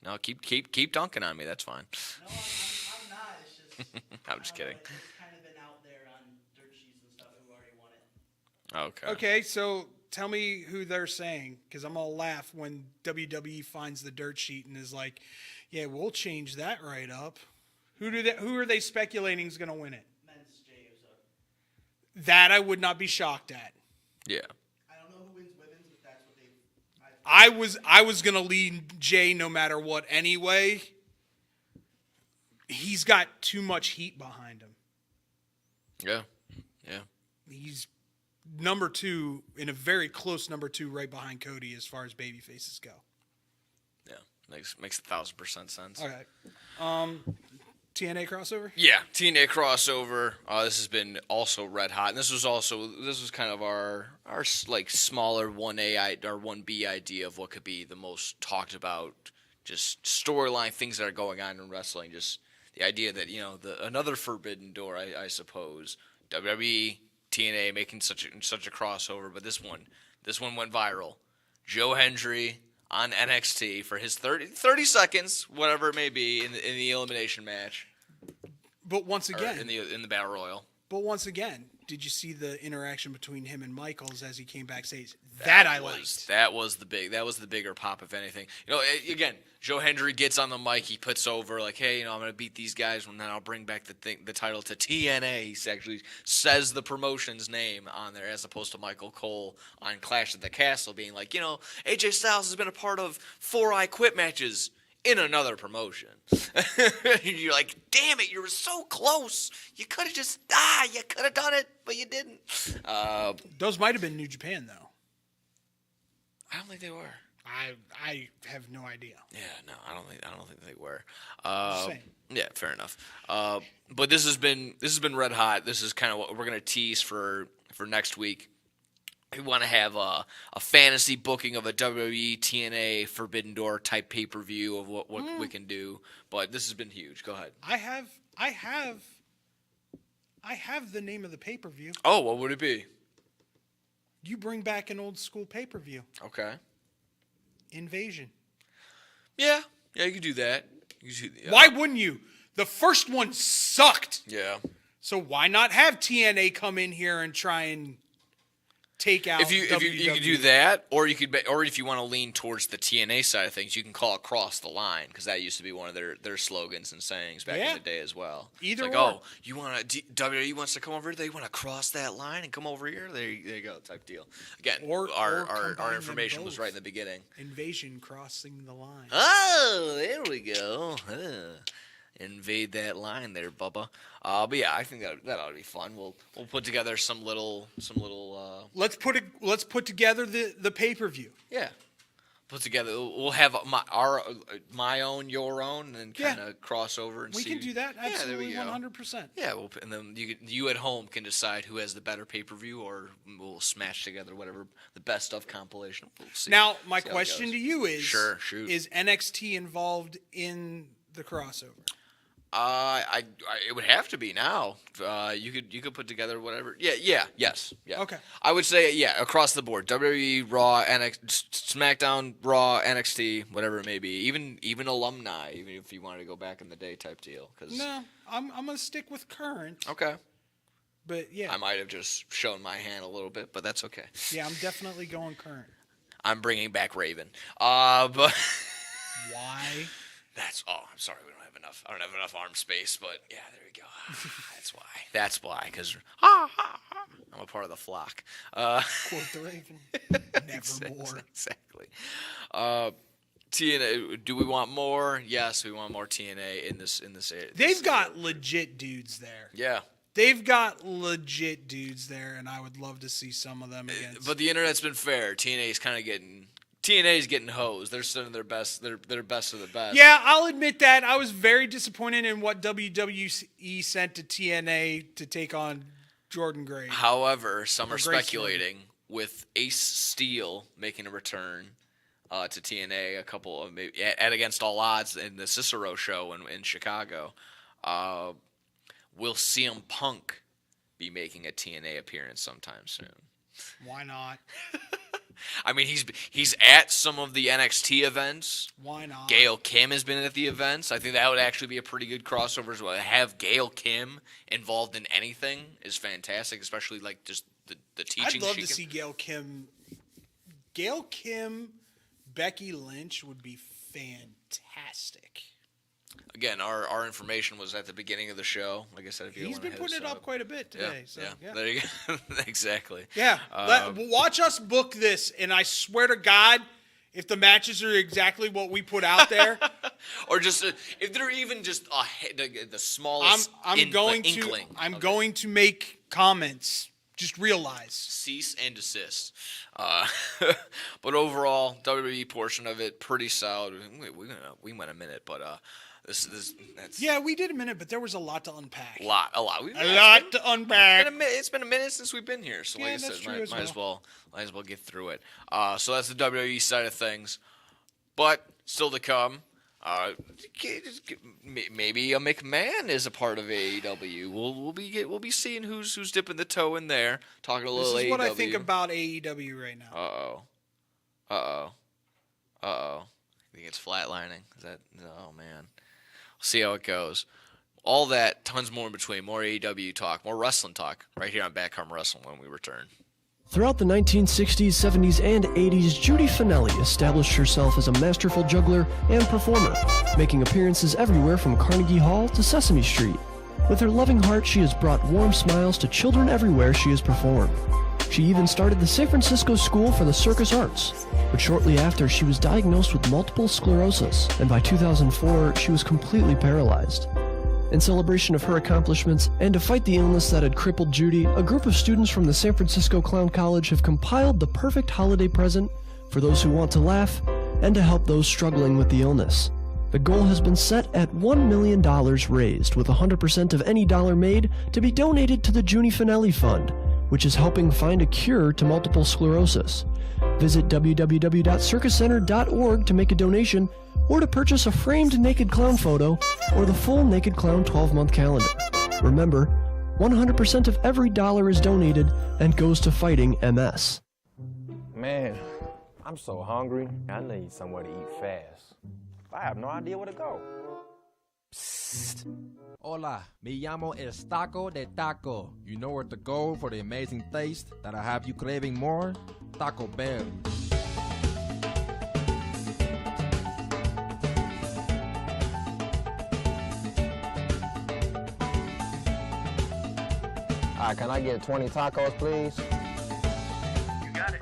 No, keep dunking on me. That's fine. No, I'm not. It's just. I'm just kidding. It's kind of been out there on dirt sheets and stuff who already won it. Okay. Okay, so tell me who they're saying, because I'm gonna laugh when WWE finds the dirt sheet and is like, "Yeah, we'll change that right up." Who are they speculating is gonna win it? Men's Jey Uso. That I would not be shocked at. Yeah. I don't know who wins women's, but that's what they. I was gonna lead Jay no matter what anyway. He's got too much heat behind him. Yeah. Yeah. He's number 2 in a very close number 2 right behind Cody as far as baby faces go. Yeah. Makes 1,000% sense. All right. TNA crossover? Yeah, TNA crossover. This has been also red hot, and this was kind of our like smaller 1A or 1B idea of what could be the most talked about, just storyline things that are going on in wrestling. Just the idea that another forbidden door, I suppose. WWE, TNA making such a crossover, but this one went viral. Joe Hendry on NXT for his 30 seconds, whatever it may be, in the elimination match. But once Or again, in the Battle Royal. Did you see the interaction between him and Michaels as he came backstage? I liked. That was the bigger pop, if anything. Again, Joe Hendry gets on the mic, he puts over like, hey, I'm gonna beat these guys, and then I'll bring back the title to TNA. He actually says the promotion's name on there, as opposed to Michael Cole on Clash at the Castle being like, AJ Styles has been a part of 4 I Quit matches in another promotion. You're like, damn it, you were so close. You could have just you could have done it, but you didn't. Those might have been New Japan though. I don't think they were. I have no idea. Yeah, no, I don't think they were. Just saying. Yeah, fair enough. But this has been red hot. This is kind of what we're gonna tease for next week. We want to have a fantasy booking of a WWE TNA Forbidden Door type pay-per-view of what we can do. But this has been huge. Go ahead. I have the name of the pay-per-view. Oh, what would it be? You bring back an old school pay-per-view. Okay. Invasion. Yeah, Yeah, you could do that. Yeah. Why wouldn't you? The first one sucked. Yeah. So why not have TNA come in here and try and take out If you could do that, or if you want to lean towards the TNA side of things, you can call it Cross the Line, because that used to be one of their slogans and sayings back in the day as well. Either it's or. like, oh, you want to WWE wants to come over here, they want to cross that line and come over here. There you go, type deal. Again, Or our information was right in the beginning. Invasion crossing the line. Oh, there we go. Invade that line there, Bubba. But yeah, I think that ought to be fun. We'll put together some little. Let's put together the pay-per-view. Yeah. Put together. We'll have my own, your own, and kind of cross over and We see. can do that. Absolutely, 100%. Yeah, and then you at home can decide who has the better pay-per-view, or we'll smash together whatever the best of compilation. We'll see. Now, my See how it question goes. to you is: Sure, shoot. Is NXT involved in the crossover? It would have to be now. You could put together whatever. Yes. Okay. I would say across the board. WWE, Raw, SmackDown, Raw, NXT, whatever it may be. Even alumni, even if you wanted to go back in the day type deal. No, I'm gonna stick with current. Okay. But yeah, I might have just shown my hand a little bit, but that's okay. yeah, I'm definitely going current. I'm bringing back Raven. But Why? I'm sorry, we don't have enough. I don't have enough arm space, but yeah, there we go. That's why, because I'm a part of the flock. Quote the Raven. Nevermore. Exactly. TNA. Do we want more? Yes, we want more TNA in this area. They've got legit dudes there. Yeah. They've got legit dudes there, and I would love to see some of them against. But the internet's been fair. TNA's getting hosed. They're sending their best. They're best of the best. Yeah, I'll admit that. I was very disappointed in what WWE sent to TNA to take on Jordan Gray. However, some are Grace speculating with Ace Steel making a return to TNA a couple of maybe at Against All Odds in the Cicero show in Chicago. Will CM Punk be making a TNA appearance sometime soon? Why not? I mean, he's at some of the NXT events. Why not? Gail Kim has been at the events. I think that would actually be a pretty good crossover as well. Have Gail Kim involved in anything is fantastic, especially like just the teaching. I'd love to see Gail Kim. Gail Kim, Becky Lynch would be fantastic. Again, our information was at the beginning of the show. Like I said, if you He's been putting it up quite a bit today. Yeah. There you go. Exactly. Yeah. Watch us book this, and I swear to God, if the matches are exactly what we put out there, or just if they're even just the smallest inkling. I'm going to make comments. Just realize. Cease and desist. But overall, WWE portion of it pretty solid. We went a minute, but that's yeah, we did a minute, but there was a lot to unpack. A lot. To unpack. It's been a minute since we've been here, so like I said, might as well get through it. So that's the WWE side of things, but still to come. Maybe a McMahon is a part of AEW. We'll be seeing who's dipping the toe in there. Talking a little AEW. This is what I think about AEW right now. I think it's flatlining. Oh man. We'll see how it goes. All that, tons more in between. More AEW talk, more wrestling talk, right here on Backcom Wrestling when we return. Throughout the 1960s, 70s, and 80s, Judy Finelli established herself as a masterful juggler and performer, making appearances everywhere from Carnegie Hall to Sesame Street. With her loving heart, she has brought warm smiles to children everywhere she has performed. She even started the San Francisco School for the Circus Arts, but shortly after, she was diagnosed with multiple sclerosis, and by 2004, she was completely paralyzed. In celebration of her accomplishments and to fight the illness that had crippled Judy, a group of students from the San Francisco Clown College have compiled the perfect holiday present for those who want to laugh and to help those struggling with the illness. The goal has been set at $1 million raised, with 100% of any dollar made to be donated to the Judy Finelli Fund, which is helping find a cure to multiple sclerosis. Visit www.circuscenter.org to make a donation or to purchase a framed Naked Clown photo or the full Naked Clown 12-month calendar. Remember, 100% of every dollar is donated and goes to fighting MS. Man, I'm so hungry. I need somewhere to eat fast. I have no idea where to go. Hola, me llamo El Taco de Taco. You know where to go for the amazing taste that'll have you craving more? Taco Bell. Can I get 20 tacos, please? You got it.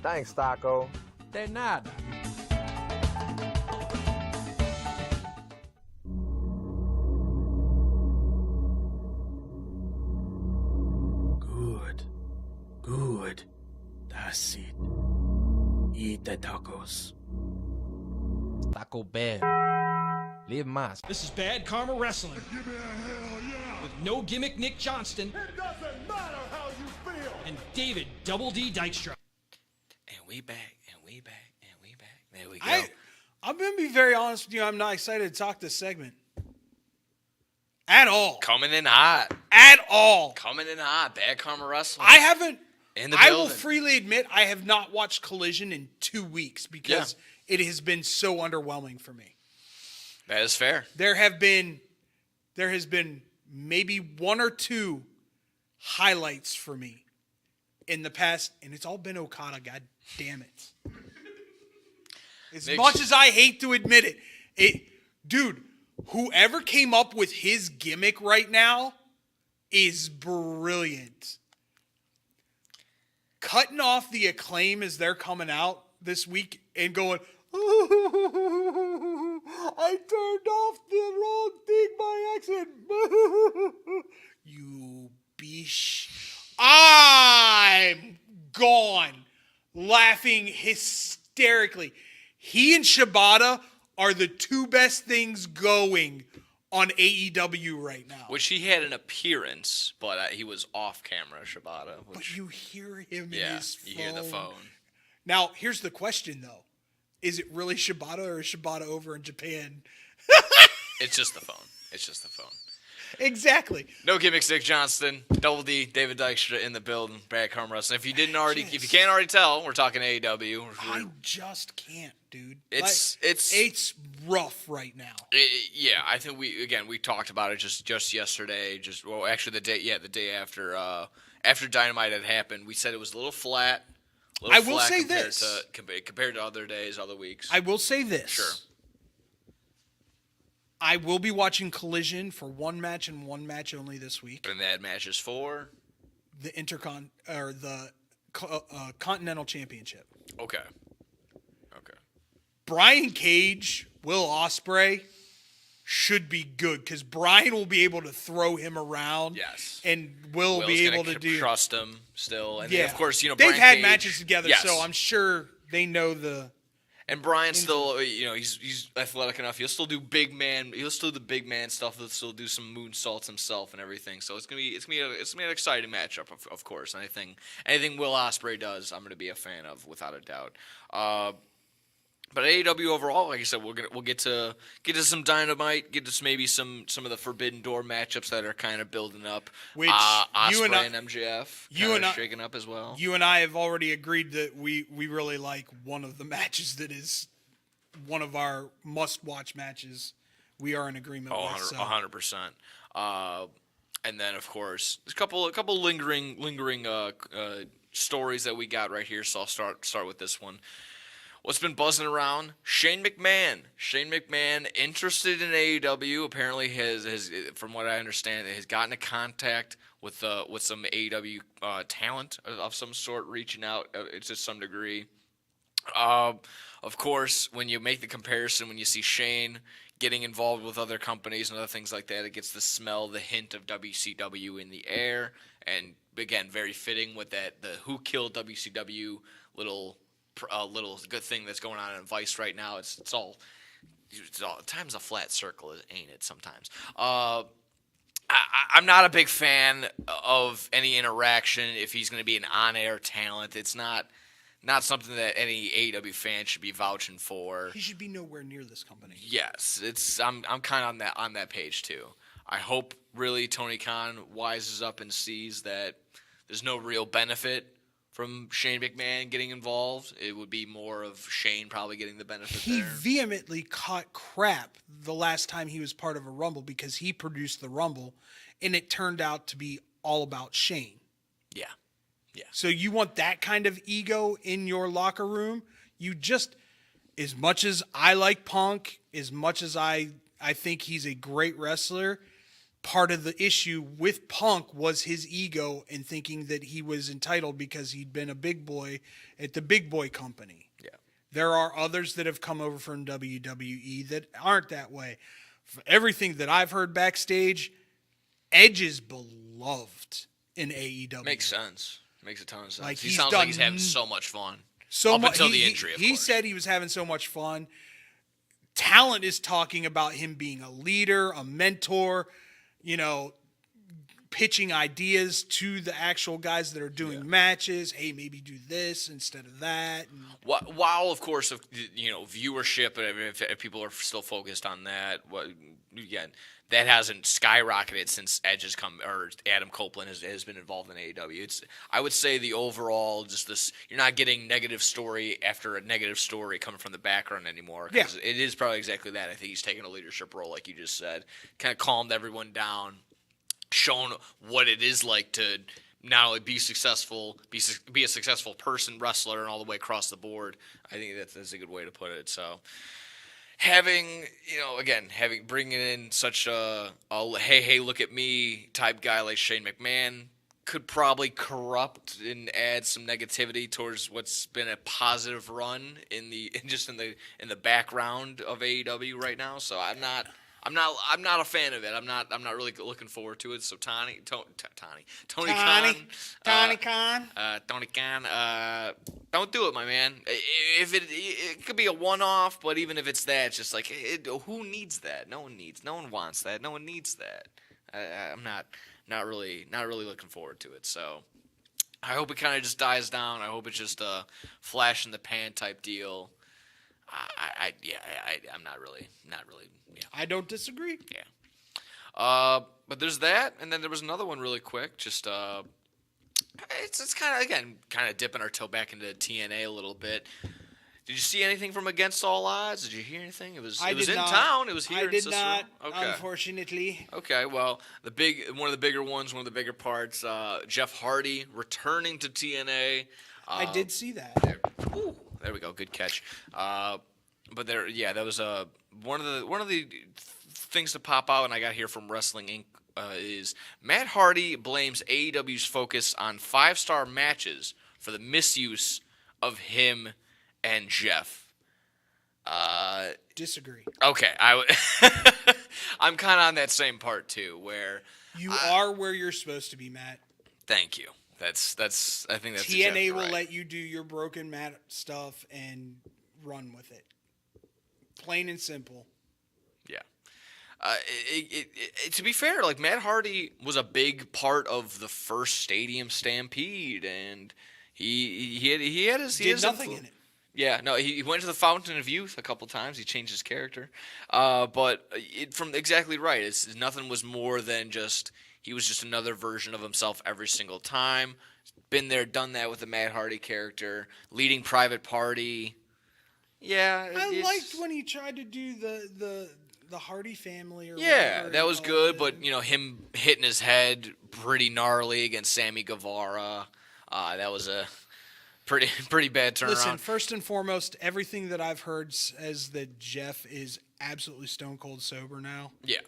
Thanks, Taco. De nada. Good. That's it. Eat the tacos. Taco Bell. Live más. This is Bad Karma Wrestling Give me a hell yeah. with No Gimmick Nick Johnston It doesn't matter how you feel. and David Double D Dykstra. And we back, and we back, and we back. There we go. I'm going to be very honest with you. I'm not excited to talk this segment. At all. Coming in hot. At all. Coming in hot. Bad Karma Wrestling. I haven't. In the I will building. freely admit I have not watched Collision in 2 weeks because it has been so underwhelming for me. That is fair. There has been maybe 1 or 2 highlights for me in the past, and it's all been Okada. God damn it! As much as I hate to admit it, dude, whoever came up with his gimmick right now is brilliant. Cutting off the Acclaim as they're coming out this week and going, I turned off the wrong thing by accident. You bish. I'm gone. Laughing hysterically. He and Shibata are the 2 best things going on AEW right now. Which he had an appearance, but he was off camera, Shibata. But you hear him in Yeah, his phone. you hear the phone. Now, here's the question, though. Is it really Shibata or is Shibata over in Japan? It's just the phone. It's just the phone. Exactly. No gimmicks, Nick Johnston, Double D, David Dykstra in the building, Bad Karma Wrestling. If you can't already tell, we're talking AEW. I just can't, dude. It's rough right now. Yeah, I think we talked about it just yesterday. The day after Dynamite had happened, we said it was a little flat. I will say this compared to other days, other weeks. I will say this. Sure. I will be watching Collision for 1 match and 1 match only this week. And that match is for the Continental Championship. Okay. Brian Cage, Will Ospreay should be good because Brian will be able to throw him around. Yes. And Will's be able to trust him still. And yeah. of course, they've Brian had Cage, matches together, yes. so I'm sure they know the. And Brian's still, he's athletic enough. He'll still do big man. He'll still do big man stuff. He'll still do some moonsaults himself and everything. So it's gonna be an exciting matchup, of course. Anything Will Ospreay does, I'm gonna be a fan of without a doubt. But AEW overall, like I said, we'll get to some Dynamite, get to maybe some of the Forbidden Door matchups that are kind of building up. Which Ospreay and MJF shaking up as well. You and I have already agreed that we really like one of the matches that is one of our must-watch matches. We are in agreement with. 100%. And then, of course, there's a couple lingering stories that we got right here. So I'll start with this one. What's been buzzing around? Shane McMahon. Shane McMahon, interested in AEW, apparently has from what I understand, has gotten in contact with some AEW talent of some sort, reaching out to some degree. Of course, when you make the comparison, when you see Shane getting involved with other companies and other things like that, it gets the smell, the hint of WCW in the air. And again, very fitting with the Who Killed WCW little good thing that's going on in Vice right now. It's all time's a flat circle, ain't it? Sometimes. I'm not a big fan of any interaction if he's going to be an on-air talent. It's not something that any AEW fan should be vouching for. He should be nowhere near this company. Yes, I'm kind of on that page too. I hope really Tony Khan wises up and sees that there's no real benefit from Shane McMahon getting involved. It would be more of Shane probably getting the benefit He there. vehemently caught crap the last time he was part of a Rumble because he produced the Rumble, and it turned out to be all about Shane. Yeah. So you want that kind of ego in your locker room? You just, as much as I like Punk, as much as I think he's a great wrestler, part of the issue with Punk was his ego and thinking that he was entitled because he'd been a big boy at the big boy company. Yeah. There are others that have come over from WWE that aren't that way. For everything that I've heard backstage, Edge is beloved in AEW. Makes sense. Makes a ton of sense. Like, he he's sounds like done he's having so much fun. So Up until the injury, of he course. said he was having so much fun. Talent is talking about him being a leader, a mentor, pitching ideas to the actual guys that are doing matches. Hey, maybe do this instead of that. And While of course, viewership, if people are still focused on that, again, that hasn't skyrocketed since Edge has come, or Adam Copeland has been involved in AEW. I would say the overall, just this, you're not getting negative story after a negative story coming from the background anymore. 'Cause it is probably exactly that. I think he's taking a leadership role, like you just said, kind of calmed everyone down, shown what it is like to not only be successful, be a successful person, wrestler, and all the way across the board. I think that's a good way to put it. So having, bringing in such a hey, look at me type guy like Shane McMahon could probably corrupt and add some negativity towards what's been a positive run in the background of AEW right now. So I'm not a fan of it. I'm not really looking forward to it. So Tony Khan, don't do it, my man. If it could be a one-off, but even if it's that, it's just like, who needs that? No one wants that. No one needs that. I'm not really looking forward to it. So I hope it kind of just dies down. I hope it's just a flash in the pan type deal. I'm not really. Yeah. I don't disagree. Yeah. But there's that, and then there was another one really quick. Just it's kind of dipping our toe back into TNA a little bit. Did you see anything from Against All Odds? Did you hear anything? It was in town. It was here. I did in not. Okay. Unfortunately. Okay. Well, one of the bigger ones, one of the bigger parts. Jeff Hardy returning to TNA. I did see that. There we go. Good catch. But that was one of the things to pop out, and I got here from Wrestling Inc. Is Matt Hardy blames AEW's focus on 5-star matches for the misuse of him and Jeff. Disagree. Okay, I'm kind of on that same part too, where you are where you're supposed to be, Matt. Thank you. That's. I think that's TNA exactly will right. let you do your broken Matt stuff and run with it. Plain and simple. Yeah. To be fair, like Matt Hardy was a big part of the first Stadium Stampede, and he had his nothing in it. Yeah, no, he went to the Fountain of Youth a couple times. He changed his character, but from exactly right. Nothing was more than just he was just another version of himself every single time. Been there, done that with the Matt Hardy character, leading Private Party. Yeah, I liked when he tried to do the Hardy family. Or yeah, that was good. But him hitting his head pretty gnarly against Sammy Guevara. That was a pretty bad turnaround. Listen, first and foremost, everything that I've heard says that Jeff is absolutely stone cold sober now. Yeah,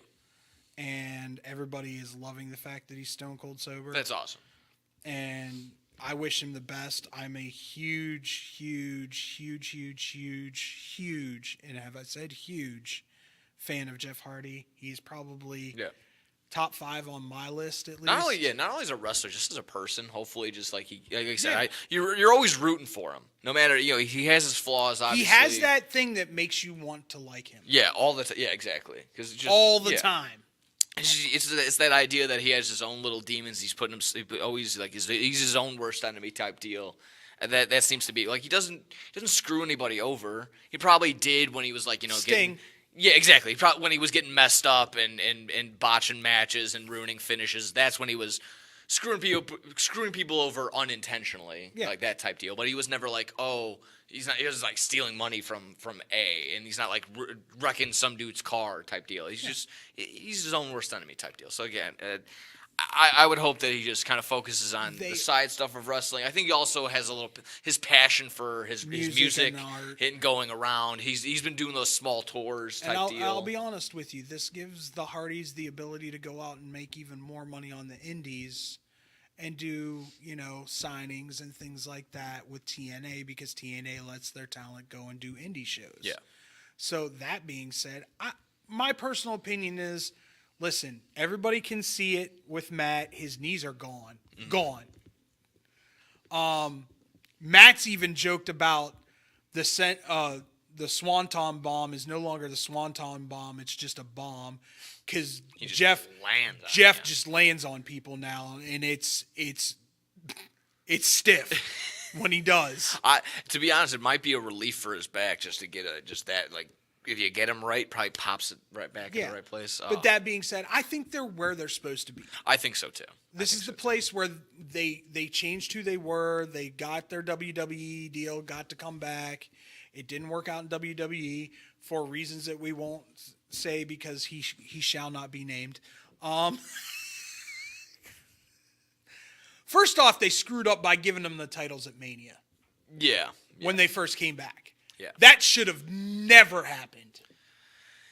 and everybody is loving the fact that he's stone cold sober. That's awesome. And I wish him the best. I'm a huge, and have I said huge, fan of Jeff Hardy. He's probably top 5 on my list at least. Not only as a wrestler, just as a person. Hopefully, just like I said, you're always rooting for him. No matter he has his flaws. Obviously, he has that thing that makes you want to like him. Yeah, all the time. Yeah, exactly. Because all the time. It's that idea that he has his own little demons. He's putting him always like he's his own worst enemy type deal. And that seems to be like he doesn't screw anybody over. He probably did when he was like Sting. Yeah, exactly. Probably when he was getting messed up and botching matches and ruining finishes, that's when he was screwing people over unintentionally, like that type deal. But he was never like, oh, he was like stealing money from A, and he's not like wrecking some dude's car type deal. He's his own worst enemy type deal. So again, I would hope that he just kind of focuses on the side stuff of wrestling. I think he also has his passion for his music and going around. He's been doing those small tours type deal. I'll be honest with you. This gives the Hardys the ability to go out and make even more money on the indies and do, signings and things like that with TNA, because TNA lets their talent go and do indie shows. Yeah. So that being said, my personal opinion is, listen, everybody can see it with Matt. His knees are gone. Gone. Matt's even joked about the Swanton bomb is no longer the Swanton bomb. It's just a bomb, because Jeff just lands on people now, and it's stiff when he does. To be honest, it might be a relief for his back just to get that, like, if you get him right, probably pops it right back in the right place. But that being said, I think they're where they're supposed to be. I think so too. This is the place where they changed who they were. They got their WWE deal, got to come back. It didn't work out in WWE for reasons that we won't say, because he shall not be named. First off, they screwed up by giving them the titles at Mania. Yeah. When they first came back. Yeah. That should have never happened.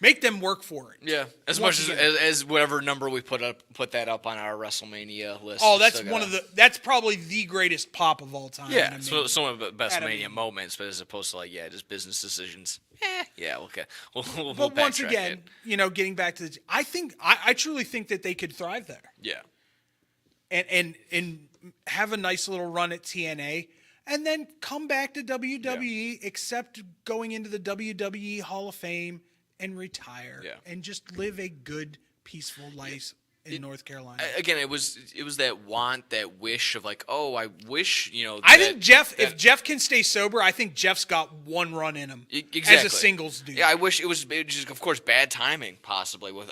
Make them work for it. Yeah. As much as whatever number we put that up on our WrestleMania list. Oh, that's that's probably the greatest pop of all time. Yeah. So some of the best Mania moments, but as opposed to just business decisions. Yeah, okay. We'll but once again, getting back to I truly think that they could thrive there. Yeah. And have a nice little run at TNA. And then come back to WWE, except going into the WWE Hall of Fame, and retire. Yeah. And just live a good, peaceful life in North Carolina. Again, it was that want, that wish of like, oh, I wish, I think if Jeff can stay sober, I think Jeff's got one run in him. Exactly. As a singles dude. Yeah, I wish it was just, of course, bad timing, possibly, with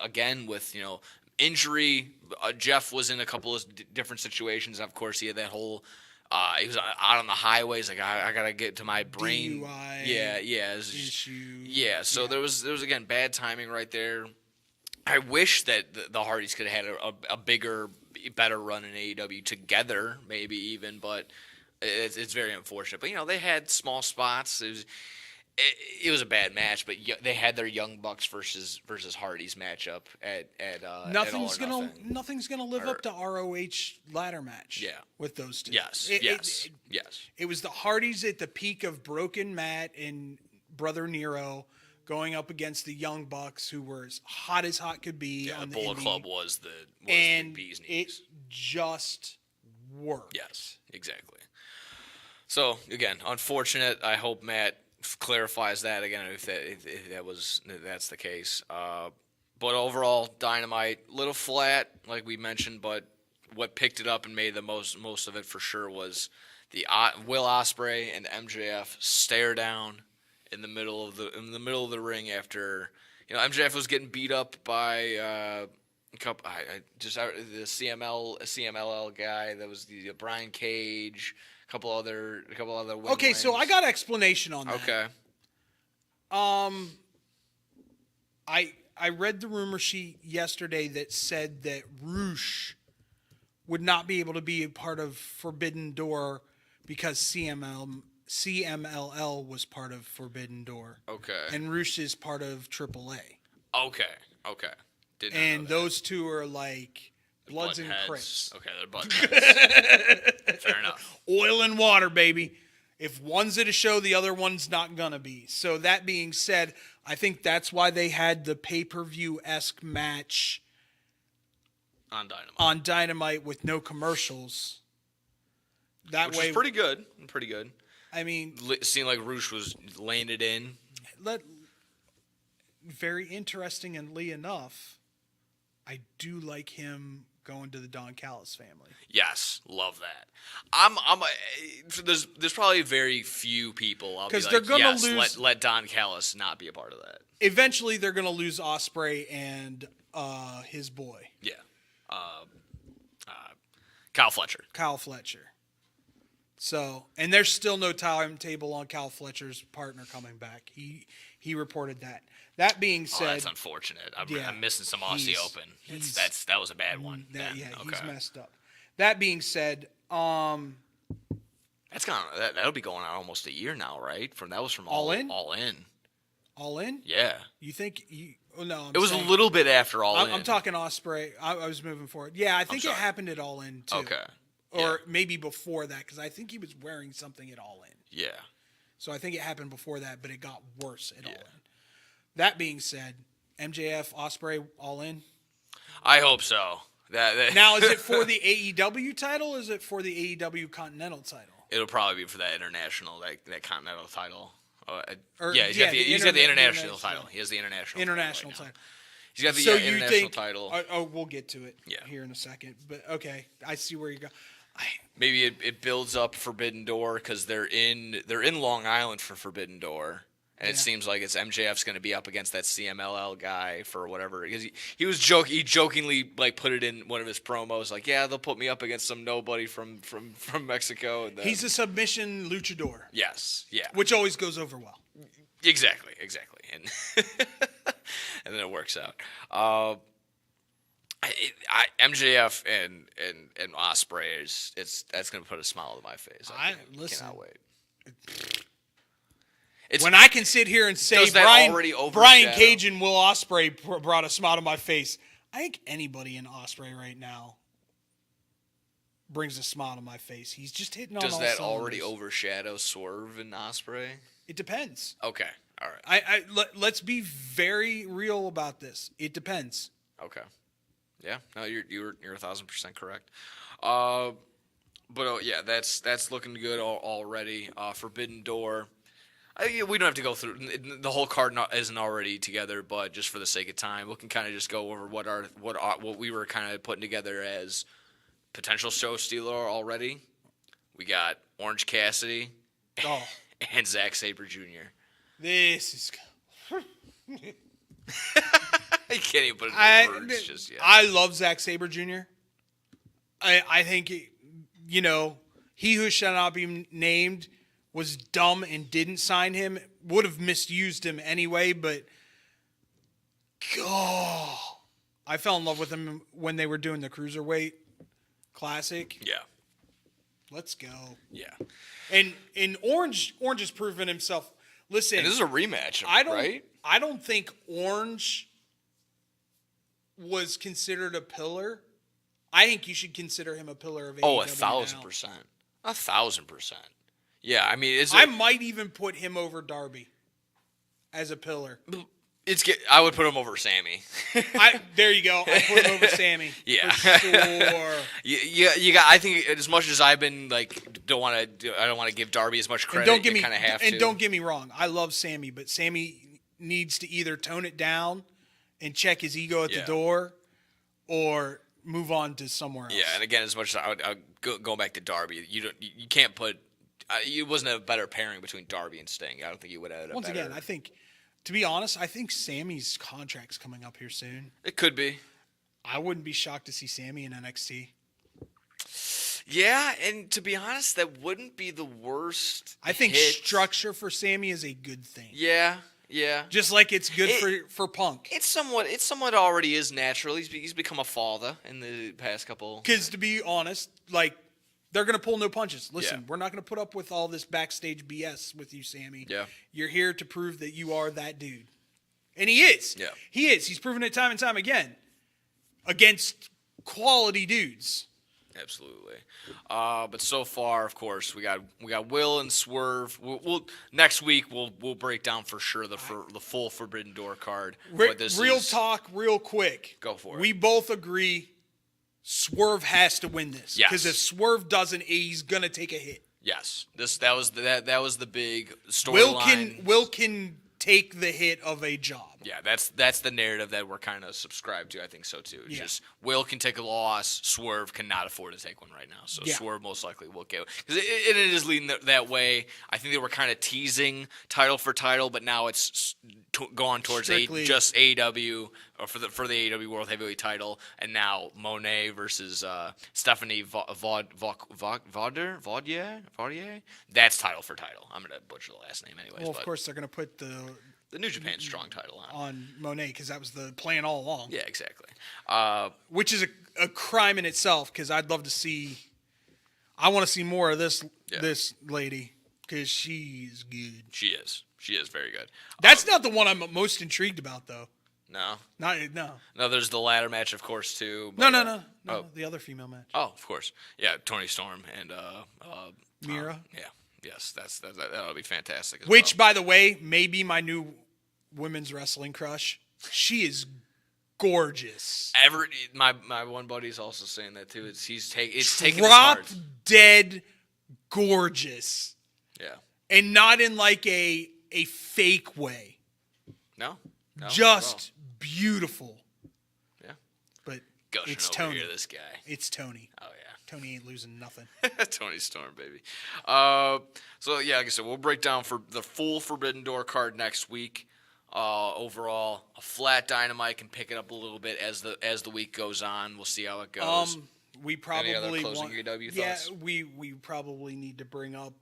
injury. Jeff was in a couple of different situations. Of course, he had that whole... he was out on the highways, like, I gotta get to my brain. DUI issue. So there was again bad timing right there. I wish that the Hardys could have had a bigger, better run in AEW together, maybe even, but it's very unfortunate. But they had small spots. It was a bad match, but they had their Young Bucks versus Hardys matchup at nothing's gonna live up to ROH ladder match. Yeah. With those two. Yes. It was the Hardys at the peak of Broken Matt and Brother Nero going up against the Young Bucks, who were as hot could be. Yeah, on the Bullet indie, Club was the bee's knees. It just worked. Yes, exactly. So again, unfortunate. I hope Matt clarifies that again if that's the case. But overall, Dynamite, little flat, like we mentioned, but what picked it up and made the most of it for sure was the Will Ospreay and MJF stare down in the middle of the ring after MJF was getting beat up by the CMLL guy. That was the Brian Cage. A couple other Okay, so I got explanation on that. Okay. I read the rumor sheet yesterday that said that Roosh would not be able to be a part of Forbidden Door because CMLL was part of Forbidden Door. Okay. And Roosh is part of AAA. Okay. Didn't know that. Those two are like Bloods and Crips. Okay, they're butt heads. Fair enough. Oil and water, baby. If one's at a show, the other one's not going to be. So that being said, I think that's why they had the pay-per-view-esque match on Dynamite with no commercials. Which was pretty good. I mean, it seemed like Roosh was laying it in. Very interestingly enough, I do like him going to the Don Callis family. Yes, love that. There's probably very few people I'll be 'Cause like, they're gonna yes, lose- let Don Callis not be a part of that. Eventually, they're going to lose Ospreay and his boy, Yeah. Kyle Fletcher. Kyle Fletcher. So, and there's still no timetable on Kyle Fletcher's partner coming back. He reported that. That being Oh, said, that's unfortunate. I'm missing some Aussie he's- Open. he's- That was a bad one. he's messed up. That being said, That's that'll be going on almost a year now, right? That was from All In? All In. All In? Yeah. You think you? Oh no, It was a little bit after All In. I'm talking Ospreay. I was moving forward. Yeah, I think it sorry. happened at All In too. Okay. Or maybe before that, because I think he was wearing something at All In. Yeah. So I think it happened before that, but it got worse at All In. That being said, MJF, Ospreay, All In. I hope so. That Now, is it for the AEW title? Or is it for the AEW Continental title? It'll probably be for that international, that Continental title. Or- yeah, he's got the international title. title. He has the international International title. title. He's got the So you international think? title. We'll get to it here in a second. But okay, I see where you go. Maybe it builds up Forbidden Door because they're in Long Island for Forbidden Door, and it seems like it's MJF's going to be up against that CMLL guy for whatever. Because he jokingly like put it in one of his promos, like, yeah, they'll put me up against some nobody from Mexico. And then, He's a submission luchador. yes, yeah, Which always goes over well. exactly, and and then it works out. MJF and Ospreay that's going to put a smile on my face. Listen. Cannot wait. When I can sit here and say Does that already Brian overshadow- Cage and Will Ospreay brought a smile to my face, I think anybody in Ospreay right now brings a smile to my face. He's just hitting on all Does that cylinders. already overshadow Swerve and Ospreay? It depends. Okay, all right. Let's be very real about this. It depends. Okay. Yeah, no, you're 1,000% correct. But yeah, that's looking good already. Forbidden Door. We don't have to go through the whole card. Isn't already together, but just for the sake of time, we can kind of just go over what we were kind of putting together as potential show stealer already. We got Orange Cassidy and Zack Sabre Jr. This is. I can't even put it into words just yet. I love Zack Sabre Jr. I think, he who shall not be named was dumb and didn't sign him. Would have misused him anyway, but I fell in love with him when they were doing the Cruiserweight Classic. Yeah. Let's go. Yeah. And Orange has proven himself. Listen, And this is a rematch, right? I don't think Orange was considered a pillar. I think you should consider him a pillar of AEW. Oh, now. 1,000%. 1,000%. Yeah, I mean, I might even put him over Darby as a pillar. I would put him over Sammy. There you go. I put him over Sammy. Yeah. For sure. You got. I think as much as I've been like, I don't want to give Darby as much credit. And Have don't get me wrong. I love Sammy, but Sammy needs to either tone it down and check his ego at the door, or move on to somewhere else. Yeah, and again, as much as I would go back to Darby, you can't put. It wasn't a better pairing between Darby and Sting. I don't think you would have. Once again, I think, to be honest, I think Sammy's contract's coming up here soon. It could be. I wouldn't be shocked to see Sammy in NXT. Yeah, and to be honest, that wouldn't be the worst. I think hit. structure for Sammy is a good thing. Yeah. Just like it's good for Punk. It somewhat already is natural. He's become a father in the past couple. Because to be honest, like, they're going to pull no punches. Listen, we're not going to put up with all this backstage BS with you, Sammy. Yeah. You're here to prove that you are that dude. And he is. Yeah. He is. He's proven it time and time again against quality dudes. Absolutely. But so far, of course, we got Will and Swerve. We'll next week we'll break down for sure the full Forbidden Door card. Real talk, real quick. Go for it. We both agree Swerve has to win this. Yes. Because if Swerve doesn't, he's gonna take a hit. Yes. That was the big storyline. Will can take the hit of a job. Yeah, that's the narrative that we're kind of subscribed to. I think so too. It's just Will can take a loss. Swerve cannot afford to take one right now. So Swerve most likely will get, because it is leading that way. I think they were kind of teasing title for title, but now it's gone towards just AEW or for the AEW World Heavyweight title, and now Monet versus Stephanie Vaudier. That's title for title. I'm gonna butcher the last name anyways. Well, of course they're gonna put the New Japan Strong title on Monet, because that was the plan all along. Yeah, exactly. Which is a crime in itself, because I'd love to see. I want to see more of this lady, because she's good. She is very good. That's not the one I'm most intrigued about, though. No. No. There's the ladder match, of course, too. But, no. The other female match. Oh, of course. Yeah, Toni Storm and Mira. Yes, that'll be fantastic. Which, by the way, may be my new women's wrestling crush. She is gorgeous. My one buddy's also saying that too. It's taking his drop heart. dead gorgeous. Yeah. And not in like a fake way. No. Just beautiful. Yeah. But Gushing it's over Tony. Here, this guy. It's Tony. Oh yeah. Tony ain't losing nothing. Toni Storm, baby. So yeah, like I said, we'll break down for the full Forbidden Door card next week. Overall, a flat Dynamite can pick it up a little bit as the week goes on. We'll see how it goes. We probably Any other closing AEW thoughts? Yeah, we probably need to bring up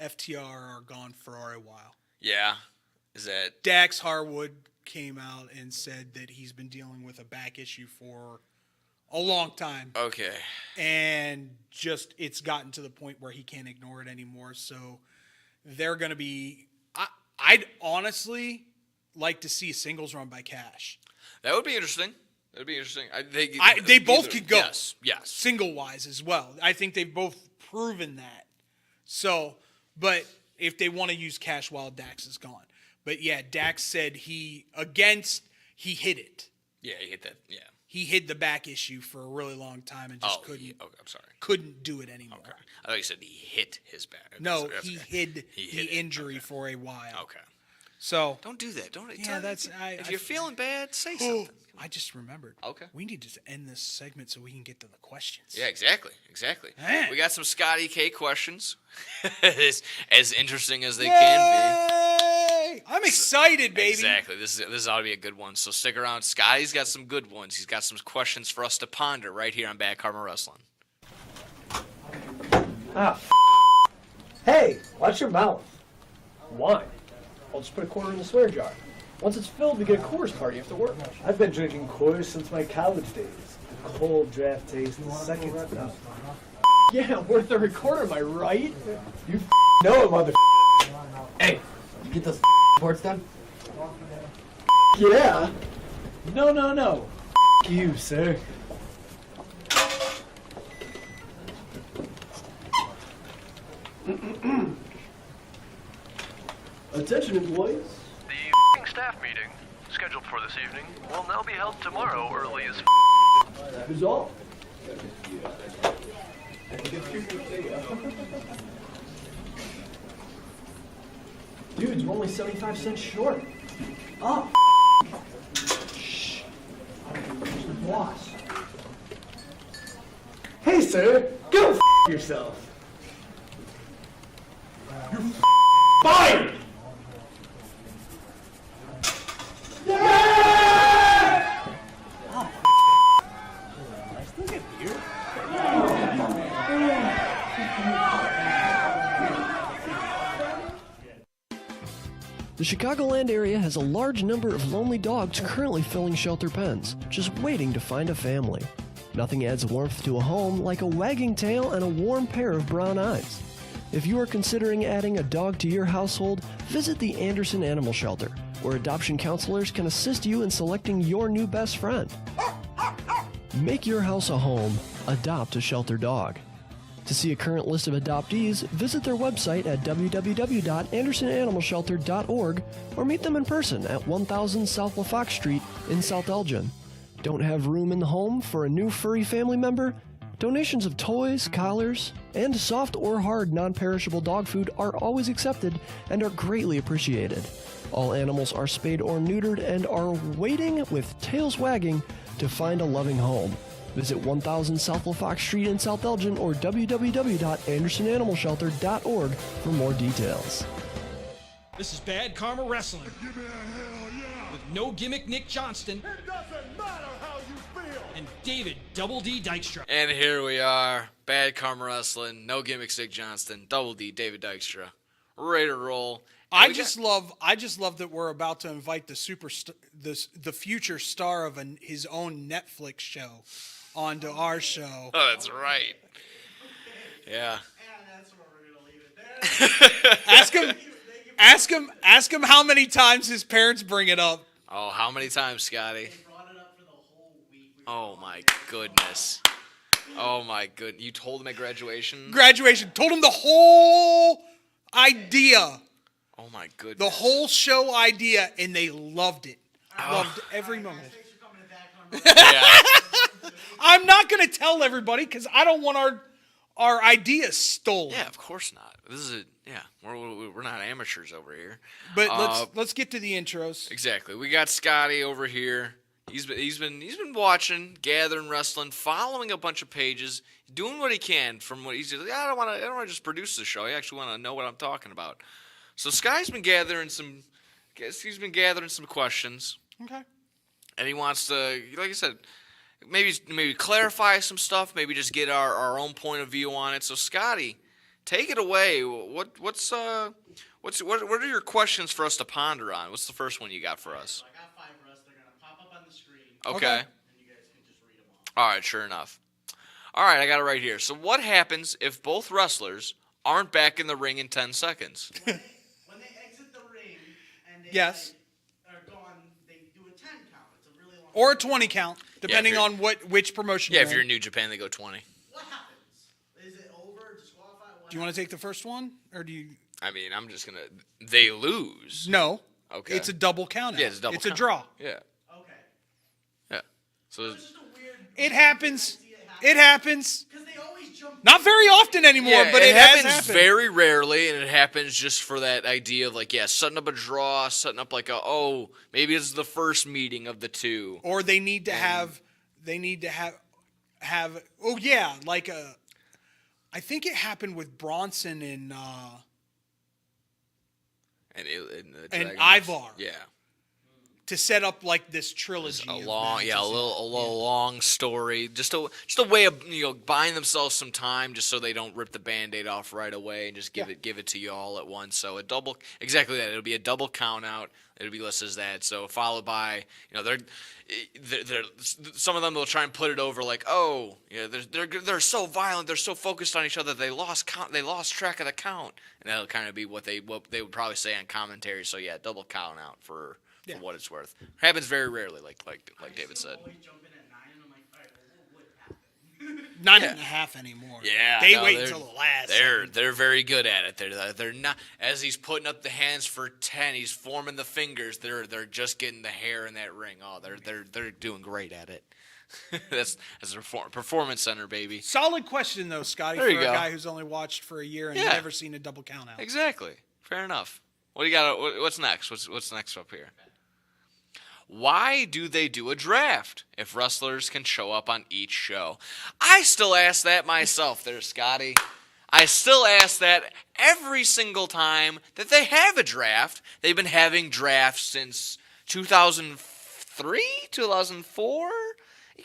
FTR are gone for a while. Yeah, is that Dax Harwood came out and said that he's been dealing with a back issue for a long time. Okay. And just it's gotten to the point where he can't ignore it anymore. So they're going to be. I'd honestly like to see a singles run by Cash. That would be interesting. That'd be interesting. They both could go. Yes. Single wise as well. I think they've both proven that. So, but if they want to use Cash while Dax is gone. But yeah, Dax said he hid it. Yeah, he hit that. Yeah. He hid the back issue for a really long time and just couldn't. I'm sorry. Couldn't do it anymore. Okay. I thought you said he hit his back. No, he hid the injury for a while. Okay. So don't do that. Don't. Yeah, that's. If you're feeling bad, say something. I just remembered. Okay. We need to end this segment so we can get to the questions. Yeah, exactly. Man. We got some Scotty K questions, as interesting as they can be. I'm excited, baby. Exactly. This ought to be a good one. So stick around. Scotty's got some good ones. He's got some questions for us to ponder right here on Bad Karma Wrestling. Hey, watch your mouth. Why? I'll just put a quarter in the swear jar. Once it's filled, we get a Coors party after work. I've been drinking Coors since my college days. The cold draft taste is second to none. Yeah, worth a recorder, am I right? You know it, mother. Hey, you get those reports done? Yeah. No. You, sir. Attention, employees. The staff meeting, scheduled for this evening, will now be held tomorrow early as Who's all? Dude, you're only 75 cents short. Oh, shh. Boss. Hey, sir, go yourself. You're fired! The Chicagoland area has a large number of lonely dogs currently filling shelter pens, just waiting to find a family. Nothing adds warmth to a home like a wagging tail and a warm pair of brown eyes. If you are considering adding a dog to your household, visit the Anderson Animal Shelter, where adoption counselors can assist you in selecting your new best friend. Make your house a home. Adopt a shelter dog. To see a current list of adoptees, visit their website at www.andersonanimalshelter.org or meet them in person at 1000 South LaFox Street in South Elgin. Don't have room in the home for a new furry family member? Donations of toys, collars, and soft or hard non-perishable dog food are always accepted and are greatly appreciated. All animals are spayed or neutered and are waiting with tails wagging to find a loving home. Visit 1000 South LaFox Street in South Elgin or www.andersonanimalshelter.org for more details. This is Bad Karma Wrestling Give me a hell yeah. with No Gimmick Nick Johnston It doesn't matter how you feel. and David Double D Dykstra. And here we are, Bad Karma Wrestling, No Gimmicks, Nick Johnston, Double D, David Dykstra, ready to roll. And I we just love that we're about to invite the future star of his own Netflix show onto our show. Oh, that's right. Yeah. And that's where we're gonna leave it there. Ask him how many times his parents bring it up. Oh, how many times, Scotty? They brought it up for the whole week. Oh my goodness. Oh my good. You told him at graduation? Told him the whole idea, Oh my goodness. the whole show idea, and they loved it. Loved every moment. Thanks for coming to Bad Karma. Yeah. I'm not going to tell everybody because I don't want our ideas stolen. Yeah, of course not. This is we're not amateurs over here. But let's get to the intros. Exactly. We got Scotty over here. He's been watching, gathering wrestling, following a bunch of pages, doing what he can from what he's like, I don't want to just produce the show. I actually want to know what I'm talking about. So Scotty's been gathering some questions. Okay. And he wants to, like I said, maybe clarify some stuff, maybe just get our own point of view on it. So Scotty, take it away. What are your questions for us to ponder on? What's the first one you got for us? So I got 5 for us. They're gonna pop up on the screen. Okay. And you guys can just read them all. All right, sure enough. All right, I got it right here. So what happens if both wrestlers aren't back in the ring in 10 seconds? When they exit the ring and they Yes. are gone, they do a 10 count. It's a really long. Or a 20 count, depending you're- on which promotion Yeah, you're if you're in. in New Japan, they go 20. What happens? Is it over? Disqualified? What Do you want to take the first one? Or do you... I mean, I'm just going to... They lose. No. Okay. It's a double count out. Yeah, it's a double It's a count. draw. Yeah. Okay. Yeah. So It's just a weird. It happens. It happens. Because they always jump. Not very often anymore, yeah, but it has happens happened. very rarely, and it happens just for that idea of like, setting up a draw, setting up like maybe it's the first meeting of the two. Or they need to have oh yeah, like I think it happened with Bronson and Dragon Ivar. Yeah. To set up like this trilogy. A of long, matches. a little long story. Just a way of buying themselves some time, just so they don't rip the Band-Aid off right away and just give it to you all at once. So exactly that. It'll be a double count out. It'll be listed as that. So followed by they're some of them will try and put it over like they're so violent, they're so focused on each other they lost track of the count, and that'll kind of be what they would probably say on commentary. So yeah, double count out for what it's worth. Happens very rarely, like David said. Always jump in at 9, and I'm like, all right, well, what happened? 9.5 anymore. Yeah, they wait until the last. They're very good at it. They're not, as he's putting up the hands for 10. He's forming the fingers. They're just getting the hair in that ring. Oh, they're doing great at it. that's a performance center, baby. Solid question though, Scotty, There for you a go. guy who's only watched for a year and never seen a double count out. Exactly. Fair enough. What do you got? What's next? What's next up here? Why do they do a draft if wrestlers can show up on each show? I still ask that myself there, Scotty. I still ask that every single time that they have a draft. They've been having drafts since 2003, 2004,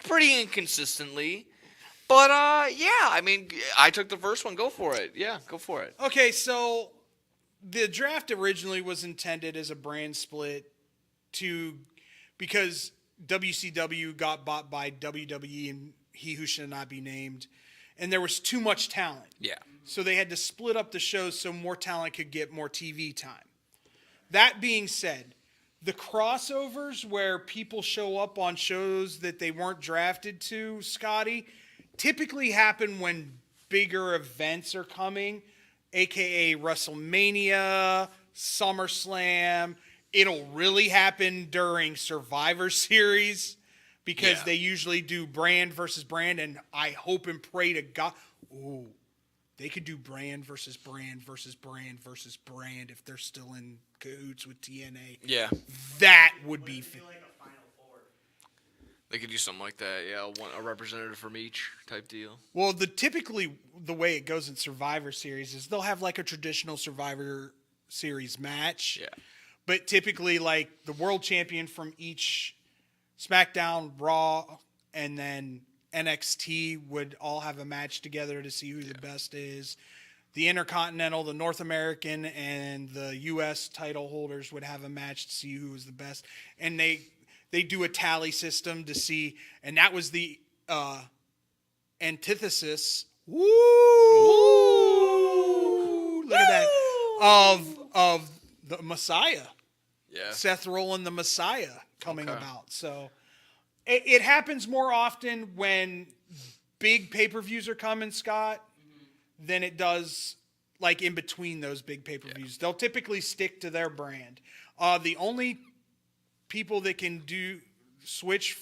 pretty inconsistently. But, I mean, I took the first one. Go for it. Yeah, go for it. Okay, so the draft originally was intended as a brand split because WCW got bought by WWE and He Who Shall Not Be Named, and there was too much talent. Yeah. So they had to split up the shows so more talent could get more TV time. That being said, the crossovers where people show up on shows that they weren't drafted to, Scotty, typically happen when bigger events are coming, aka WrestleMania, SummerSlam. It'll really happen during Survivor Series because they usually do brand versus brand, and I hope and pray to God. Ooh, they could do brand versus brand versus brand versus brand if they're still in cahoots with TNA. Yeah. That would be. They could do something like that. Yeah, a representative from each type deal. Well, typically the way it goes in Survivor Series is they'll have like a traditional Survivor Series match. Yeah. But typically, like, the world champion from each SmackDown, Raw, and then NXT would all have a match together to see who the best is. The Intercontinental, the North American, and the U.S. title holders would have a match to see who was the best. And they do a tally system to see, and that was the antithesis. Woo! Look at that. Of the Messiah. Yeah. Seth Rollins, the Messiah, coming about. So it happens more often when big pay-per-views are coming, Scott, than it does like in between those big pay-per-views. They'll typically stick to their brand. The only people that can switch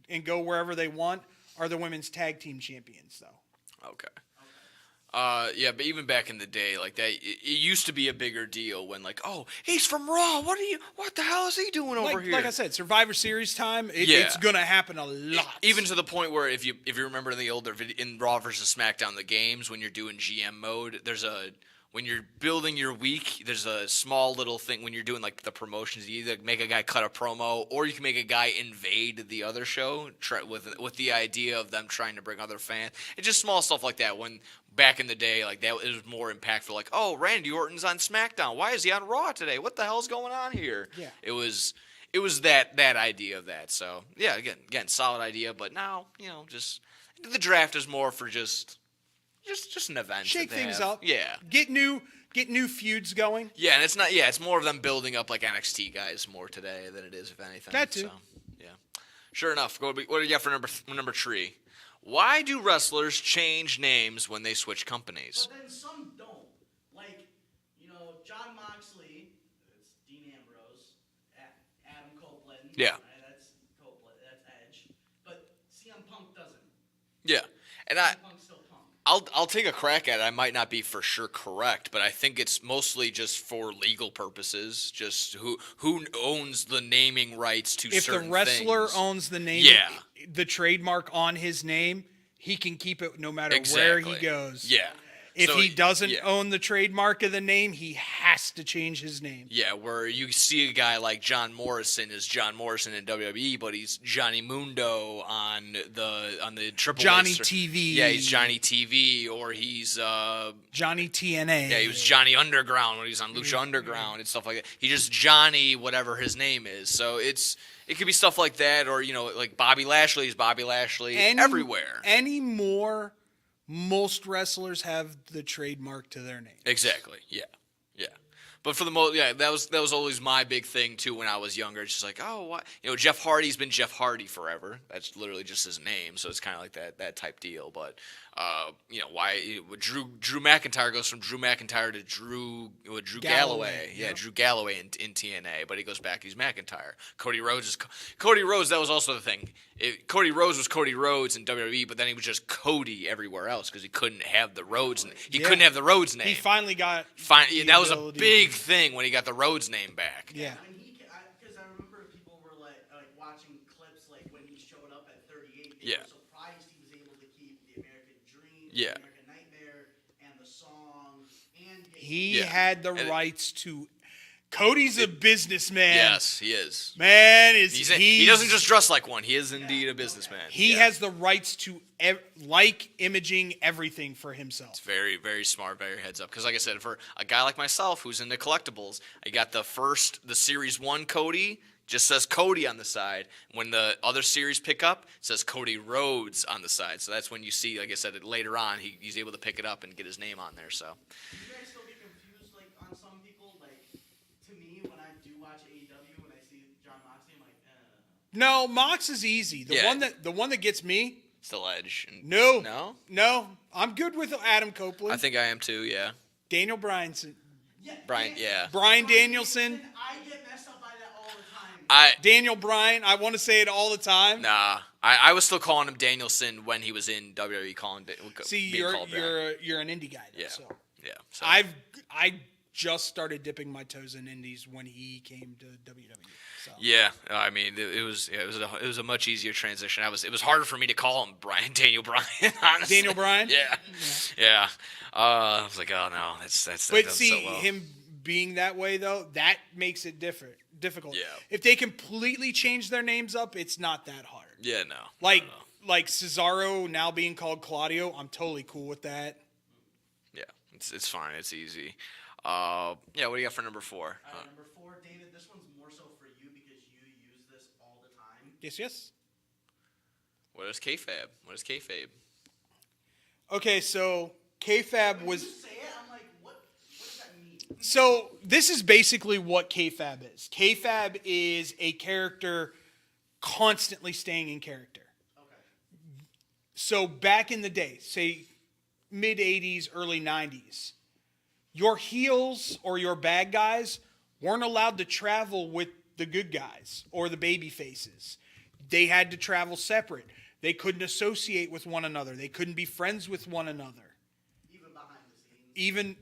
and go wherever they want are the women's tag team champions, though. Okay. Yeah, but even back in the day, like that, it used to be a bigger deal when, like, oh, he's from Raw. What the hell is he doing over here? Like I said, Survivor Series time. It's gonna happen a lot. Even to the point where if you remember in the older in Raw versus SmackDown, the games when you're doing GM mode, when you're building your week, there's a small little thing when you're doing like the promotions. You either make a guy cut a promo, or you can make a guy invade the other show with the idea of them trying to bring other fans. It's just small stuff like that. When back in the day, like that, it was more impactful. Like, oh, Randy Orton's on SmackDown. Why is he on Raw today? What the hell's going on here? Yeah. It was that idea of that. So yeah, again, solid idea. But now, just the draft is more for just an event. Shake things up. Yeah. Get new feuds going. Yeah, and it's not. Yeah, it's more of them building up like NXT guys more today than it is, if anything. That too. So, yeah. Sure enough. What do you got for number 3? Why do wrestlers change names when they switch companies? But then some don't. Like, John Moxley, it's Dean Ambrose, Adam Copeland. Yeah. Right? That's Copeland. That's Edge. But CM Punk doesn't. Yeah, and CM Punk's still Punk. I'll take a crack at it. I might not be for sure correct, but I think it's mostly just for legal purposes. Just who owns the naming rights to certain things. If the wrestler owns the name, the trademark on his name, he can keep it no matter where he goes. Yeah. If he doesn't own the trademark of the name, he has to change his name. Yeah, where you see a guy like John Morrison is John Morrison in WWE, but he's Johnny Mundo on the Triple Johnny H. TV. Yeah, he's Johnny TV, or he's Johnny TNA. Yeah, he was Johnny Underground when he was on Lucha Underground and stuff like that. He just Johnny whatever his name is. So it could be stuff like that, or like Bobby Lashley is Bobby Lashley everywhere. Anymore, most wrestlers have the trademark to their name. Exactly. Yeah. Yeah. But for the most, that was always my big thing too when I was younger. It's just like, oh, what? Jeff Hardy's been Jeff Hardy forever. That's literally just his name, so it's kind of like that type deal. But why Drew McIntyre goes from Drew McIntyre to Drew Galloway. Yeah, Drew Galloway in TNA, but he goes back. He's McIntyre. Cody Rhodes. That was also the thing. Cody Rhodes was Cody Rhodes in WWE, but then he was just Cody everywhere else because he couldn't have the Rhodes. He couldn't have the Rhodes name. He finally got. That was a big thing when he got the Rhodes name back. Yeah. Because I remember people were like watching clips like when he showed up at 38. They Yeah. were surprised he was able to keep the American Dream, Yeah. the American Nightmare, and the song. And He had the rights to. Cody's a businessman. Yes, he is. Man, he doesn't just dress like one. He is indeed a businessman. He has the rights to imaging everything for himself. It's very, very smart, very heads up. Because like I said, for a guy like myself who's into collectibles, I got the Series 1 Cody, just says Cody on the side. When the other series pick up, it says Cody Rhodes on the side. So that's when you see, like I said, later on, he's able to pick it up and get his name on there. So. Do you guys still get confused on some people? To me, when I do watch AEW, when I see John Moxley, I'm like, No, Mox is easy. The one that gets me. Still Edge. No. I'm good with Adam Copeland. I think I am too. Yeah. Daniel Bryanson. Brian. Yeah. Bryan Danielson. I get messed up by that all the time. Daniel Bryan. I want to say it all the time. Nah, I was still calling him Danielson when he was in WWE. See, being called that. you're an indie guy. Though, Yeah. So. Yeah. So. I just started dipping my toes in indies when he came to WWE. So. Yeah, I mean, it was a much easier transition. It was harder for me to call him Daniel Bryan. Honestly. Daniel Bryan. Yeah. I was like, oh no, that's. But that see, so well. him being that way though, that makes it difficult. Yeah. If they completely change their names up, it's not that hard. Yeah, no. Like Cesaro now being called Claudio, I'm totally cool with that. Yeah, it's fine. It's easy. What do you got for number 4? Number 4, David, this one's more so for you because you use this all the time. Yes. What is kayfabe? Okay, so kayfabe was. You say it, I'm like, what does that mean? So this is basically what kayfabe is. Kayfabe is a character constantly staying in character. Okay. So back in the day, say mid 80s, early 90s, your heels or your bad guys weren't allowed to travel with the good guys or the baby faces. They had to travel separate. They couldn't associate with one another. They couldn't be friends with one another. Even behind the scenes.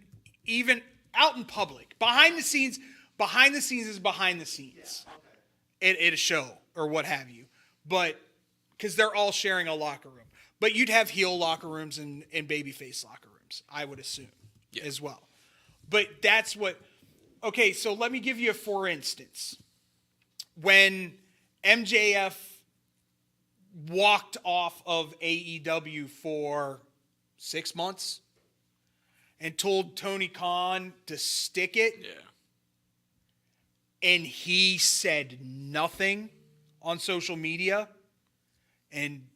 Even out in public. Behind the scenes is behind the scenes. Yeah, okay. At a show or what have you. But because they're all sharing a locker room. But you'd have heel locker rooms and babyface locker rooms, I would assume, as well. But that's what... Okay, so let me give you a for instance. When MJF walked off of AEW for 6 months and told Tony Khan to stick it, and he said nothing on social media, and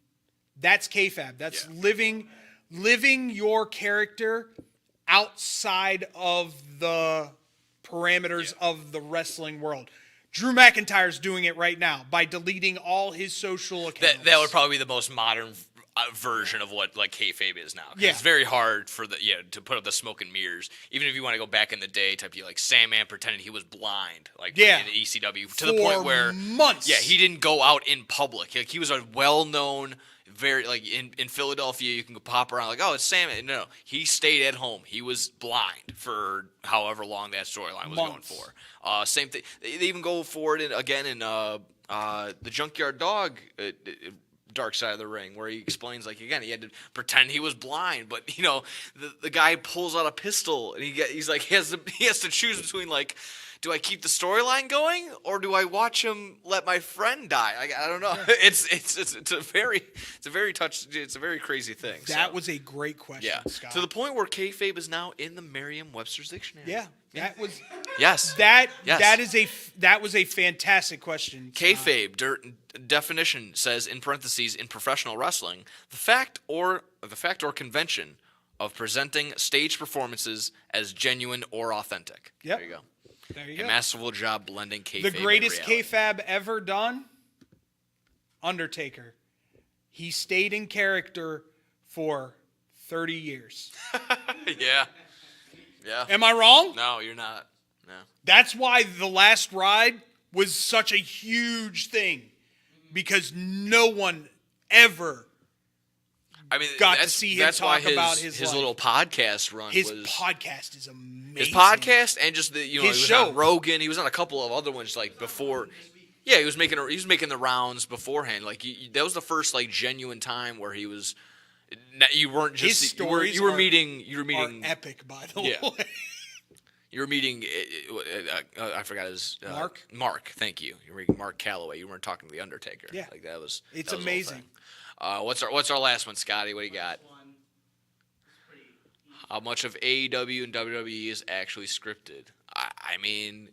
that's kayfabe. That's living your character outside of the parameters of the wrestling world. Drew McIntyre's doing it right now by deleting all his social accounts. That would probably be the most modern version of what like kayfabe is now. It's very hard for to put up the smoke and mirrors. Even if you want to go back in the day, type of like Sandman pretended he was blind, like in the ECW, to the point where months. Yeah, he didn't go out in public. Like he was a well-known. Very like in Philadelphia, you can go pop around like, oh, it's Sam. No, he stayed at home. He was blind for however long that storyline was going for. Same thing. They even go for it again in the Junkyard Dog Dark Side of the Ring, where he explains like again he had to pretend he was blind, but the guy pulls out a pistol and he's like he has to choose between like. Do I keep the storyline going, or do I watch him let my friend die? I don't know. It's a very crazy thing. That was a great question, Scott. To the point where kayfabe is now in the Merriam-Webster's dictionary. Yeah, that was. Yes. That was a fantastic question. Kayfabe definition says in parentheses in professional wrestling the fact or convention of presenting stage performances as genuine or authentic. Yep. There you go. There you a go. masterful job blending kayfabe. The greatest and reality. kayfabe ever done, Undertaker. He stayed in character for 30 years. Yeah. Am I wrong? No, you're not. No. That's why The Last Ride was such a huge thing, because no one ever got to see him talk about his life. Little podcast run. His podcast is amazing. His podcast and just he was show. On Rogan. He was on a couple of other ones like before. Yeah, he was making the rounds beforehand. Like that was the first like genuine time where he was. You weren't just his stories. You were meeting are epic, by the way. You were meeting. I forgot his Mark. Mark, thank you. You were meeting Mark Calloway. You weren't talking to the Undertaker. Yeah, like that was. It's that was amazing. What's our last one, Scotty? What do you got? How much of AEW and WWE is actually scripted? I mean,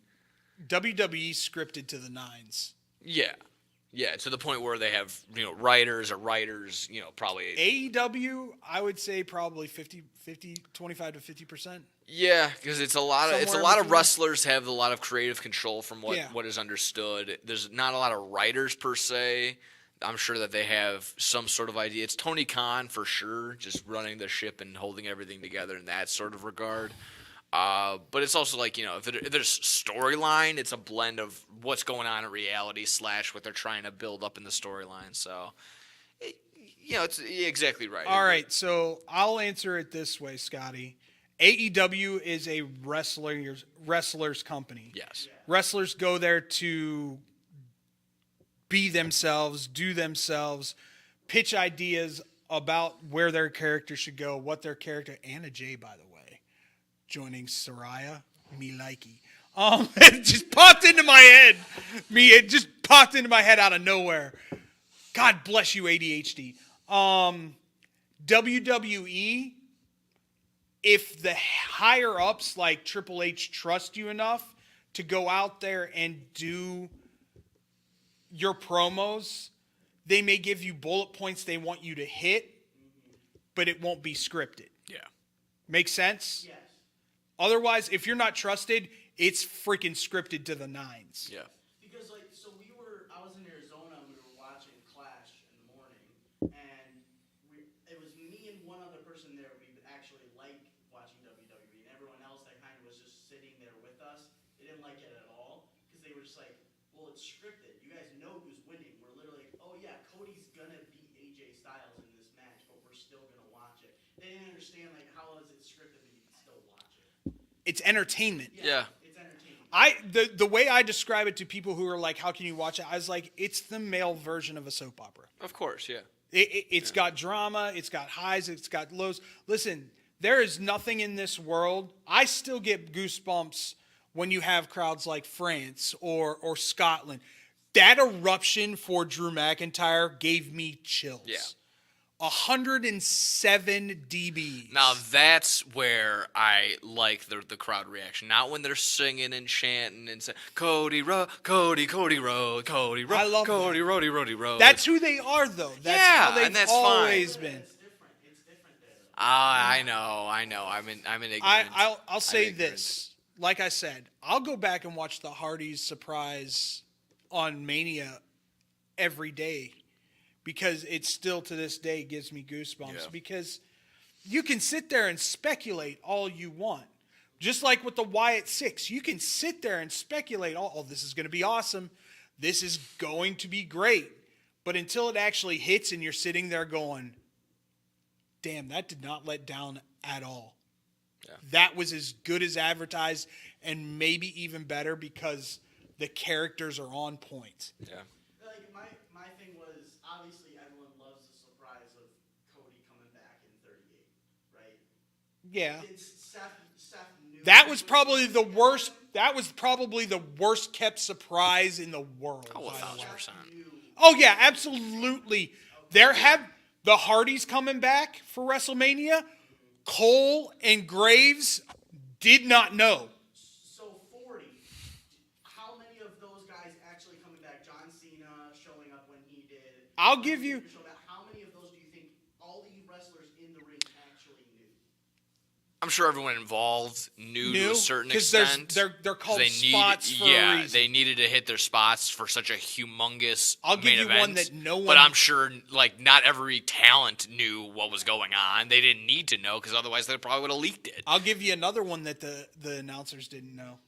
WWE scripted to the nines. Yeah, to the point where they have writers, probably AEW. I would say probably 25 to 50%. Yeah, because it's a lot of wrestlers have a lot of creative control from what is understood. There's not a lot of writers per se. I'm sure that they have some sort of idea. It's Tony Khan for sure, just running the ship and holding everything together in that sort of regard. But it's also like, if there's storyline, it's a blend of what's going on in reality / what they're trying to build up in the storyline. So, it's exactly right. All right, so I'll answer it this way, Scotty. AEW is a wrestlers company. Yes. Wrestlers go there to be themselves, do themselves, pitch ideas about where their character should go, what their character. Anna Jay, by the way, joining Saraya, me likey. It just popped into my head. It just popped into my head out of nowhere. God bless you, ADHD. WWE, if the higher ups like Triple H trust you enough to go out there and do your promos, they may give you bullet points they want you to hit, but it won't be scripted. Yeah. Make sense? Yes. Otherwise, if you're not trusted, it's freaking scripted to the nines. Yeah. Because I was in Arizona and we were watching Clash in the morning, and it was me and one other person there. We actually liked watching WWE, and everyone else that kind of was just sitting there with us, they didn't like it at all because they were just like, well, it's scripted. You guys know who's winning. We're literally like, oh yeah, Cody's gonna beat AJ Styles in this match, but we're still gonna watch it. They didn't understand how is it scripted, but you can still watch it. It's entertainment. Yeah. It's entertainment. The way I describe it to people who are like, how can you watch it? I was like, it's the male version of a soap opera. Of course, yeah. It's got drama, it's got highs, it's got lows. Listen, there is nothing in this world. I still get goosebumps when you have crowds like France or Scotland. That eruption for Drew McIntyre gave me chills. Yeah. 107 dBs. Now that's where I like the crowd reaction. Not when they're singing and chanting and saying Cody Road, Cody Road, Cody Road, I love Cody that. Road, Road. That's who they are, though. That's how they've and that's always fine. been. It's different there. I know. I'm in ignorance. I'll say this. Like I said, I'll go back and watch the Hardys surprise on Mania every day because it still to this day gives me goosebumps. Yeah. Because you can sit there and speculate all you want. Just like with the Wyatt Sicks, you can sit there and speculate, oh, this is going to be awesome. This is going to be great. But until it actually hits and you're sitting there going, damn, that did not let down at all. Yeah. That was as good as advertised and maybe even better because the characters are on point. Yeah. My thing was, obviously everyone loves the surprise of Cody coming back in 38, right? Yeah. Seth knew That was probably the worst. That was probably the worst kept surprise in the world. Oh, by the way. 1,000%. Oh yeah, absolutely. There have the Hardys coming back for WrestleMania. Cole and Graves did not know. So 40, how many of those guys actually coming back? John Cena showing up when he did. I'll give you. How many of those do you think all the wrestlers in the ring actually knew? I'm sure everyone involved knew to a certain 'Cause extent. they're called spots for a reason. they needed to hit their spots for such a humongous I'll give main you event. one that no one- But I'm sure, not every talent knew what was going on. They didn't need to know because otherwise they probably would have leaked it. I'll give you another one that the announcers didn't know.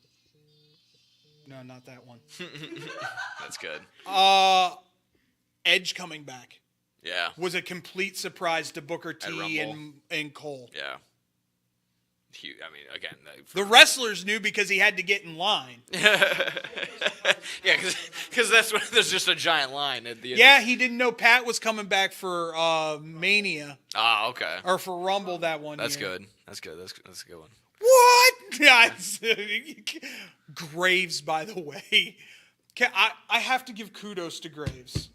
No, not that one. That's good. Edge coming back Yeah. was a complete surprise to Booker At T Rumble. and Cole. Yeah. I mean, again, The wrestlers knew because he had to get in line. yeah, because that's when there's just a giant line at the end. Yeah, he didn't know Pat was coming back for Mania Ah, okay. or for Rumble that one That's year. good. That's good. That's a good one. What? Yeah, Graves, by the way. I have to give kudos to Graves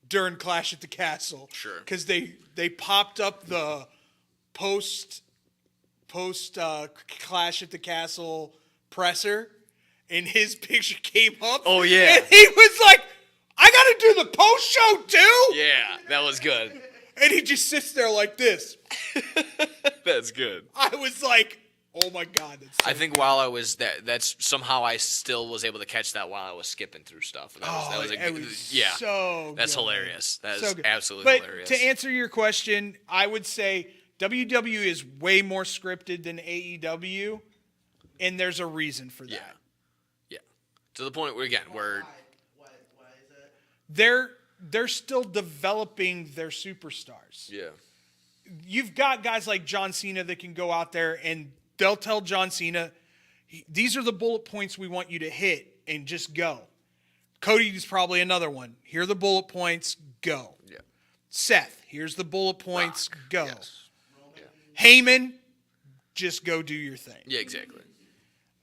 during Clash at the Castle. Sure. Because they popped up the post Clash at the Castle presser, and his picture came up. Oh, yeah. And he was like, I got to do the post show too? Yeah, that was good. And he just sits there like this. That's good. I was like, oh my God. That's so I think while I was that's somehow I still was able to catch that while I was skipping through stuff. And it was yeah. so That's good. hilarious. That So is good. absolutely but hilarious. to answer your question, I would say WWE is way more scripted than AEW, and there's a reason for that. Yeah. To the point where, again, where Why is that? They're still developing their superstars. yeah. You've got guys like John Cena that can go out there and they'll tell John Cena, these are the bullet points we want you to hit, and just go. Cody is probably another one. Here are the bullet points, go. Yeah. Seth, here's the bullet points, Rock, go. yes. Heyman, just go do your thing. Yeah, exactly.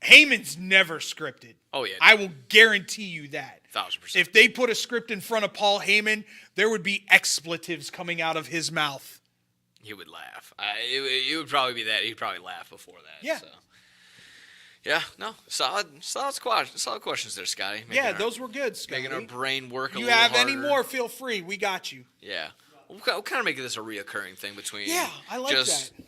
Heyman's never scripted. Oh, yeah. I will guarantee you that. 1000%. If they put a script in front of Paul Heyman, there would be expletives coming out of his mouth. He would laugh. It would probably be that. He'd probably laugh before that. Yeah. So. Yeah, no. Solid questions there, Scotty. Yeah, those were good, Scotty. Making our brain work a You little have harder. any more, feel free. We got you. Yeah. We'll kind of make this a reoccurring thing between. Yeah, I like just that.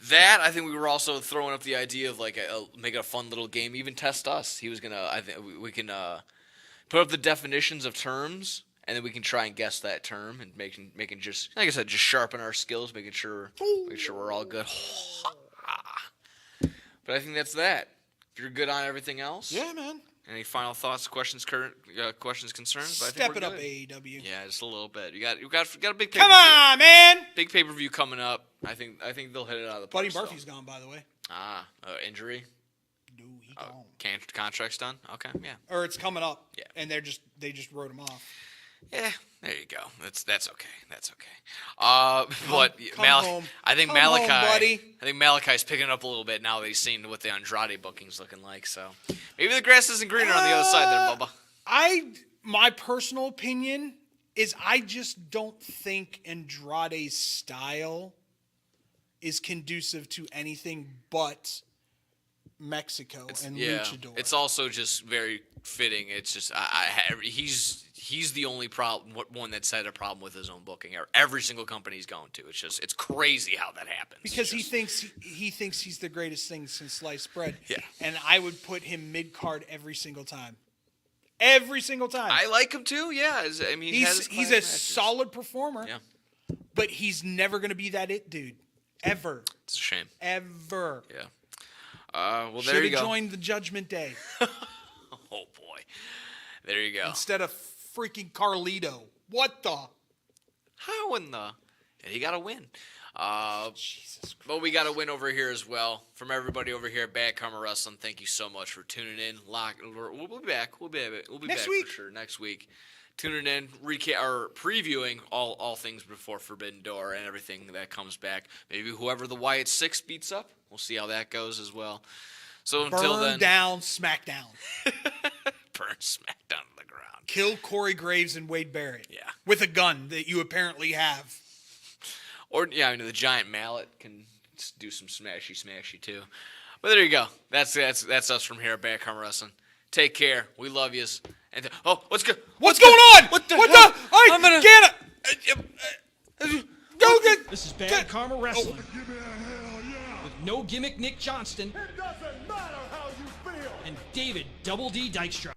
That, I think we were also throwing up the idea of like make it a fun little game, even test us. He was gonna. I think we can put up the definitions of terms, and then we can try and guess that term and making just, like I said, just sharpen our skills, making sure we're all good. But I think that's that. If you're good on everything else, Yeah, man. Any final thoughts, questions, concerns? But I think Step we're it up, good. AEW. Yeah, just a little bit. You got a big pay-per-view. Come on, man. Big pay-per-view coming up. I think they'll hit it out of the park. Buddy still. Murphy's gone, by the way. Injury. No, he gone. Contract's done. Okay, yeah. Or it's coming up. Yeah. And they just wrote him off. Yeah, there you go. That's okay. That's okay. But come home. I think Come home, Malachi. buddy. I think Malachi's picking it up a little bit now that he's seen what the Andrade booking's looking like. So maybe the grass isn't greener on the other side there, Bubba. My personal opinion is I just don't think Andrade's style is conducive to anything but Mexico and luchador. It's also just very fitting. It's just he's the only one that's had a problem with his own booking. Every single company he's going to. It's crazy how that happens. Because he thinks he's the greatest thing since sliced bread. Yeah. And I would put him mid card every single time. Every single time. I like him too. Yeah, I mean he's a solid performer. Yeah. But he's never going to be that it dude. Ever. It's a shame. Ever. Yeah. Well, there Should you go. have joined the Judgment Day. Oh boy. There you go. Instead of freaking Carlito. What the? How in the? And he got to win. Jesus Christ. But we got a win over here as well. From everybody over here at Bad Karma Wrestling, thank you so much for tuning in. We'll be back. We'll be Next back week. for sure next week. Tuning in, previewing all things before Forbidden Door and everything that comes back. Maybe whoever the Wyatt Sicks beats up. We'll see how that goes as well. So until then, Down SmackDown. burn SmackDown to the ground. Kill Corey Graves and Wade Barrett. Yeah. With a gun that you apparently have. Or the giant mallet can do some smashy too. But there you go. That's us from here at Bad Karma Wrestling. Take care. We love yous. And what's good? What's going on? What the? I'm gonna get it. Go get. This is Bad Karma Wrestling Give me a hell yeah. with No Gimmick Nick Johnston It doesn't matter how you feel. and David Double D Dykstra.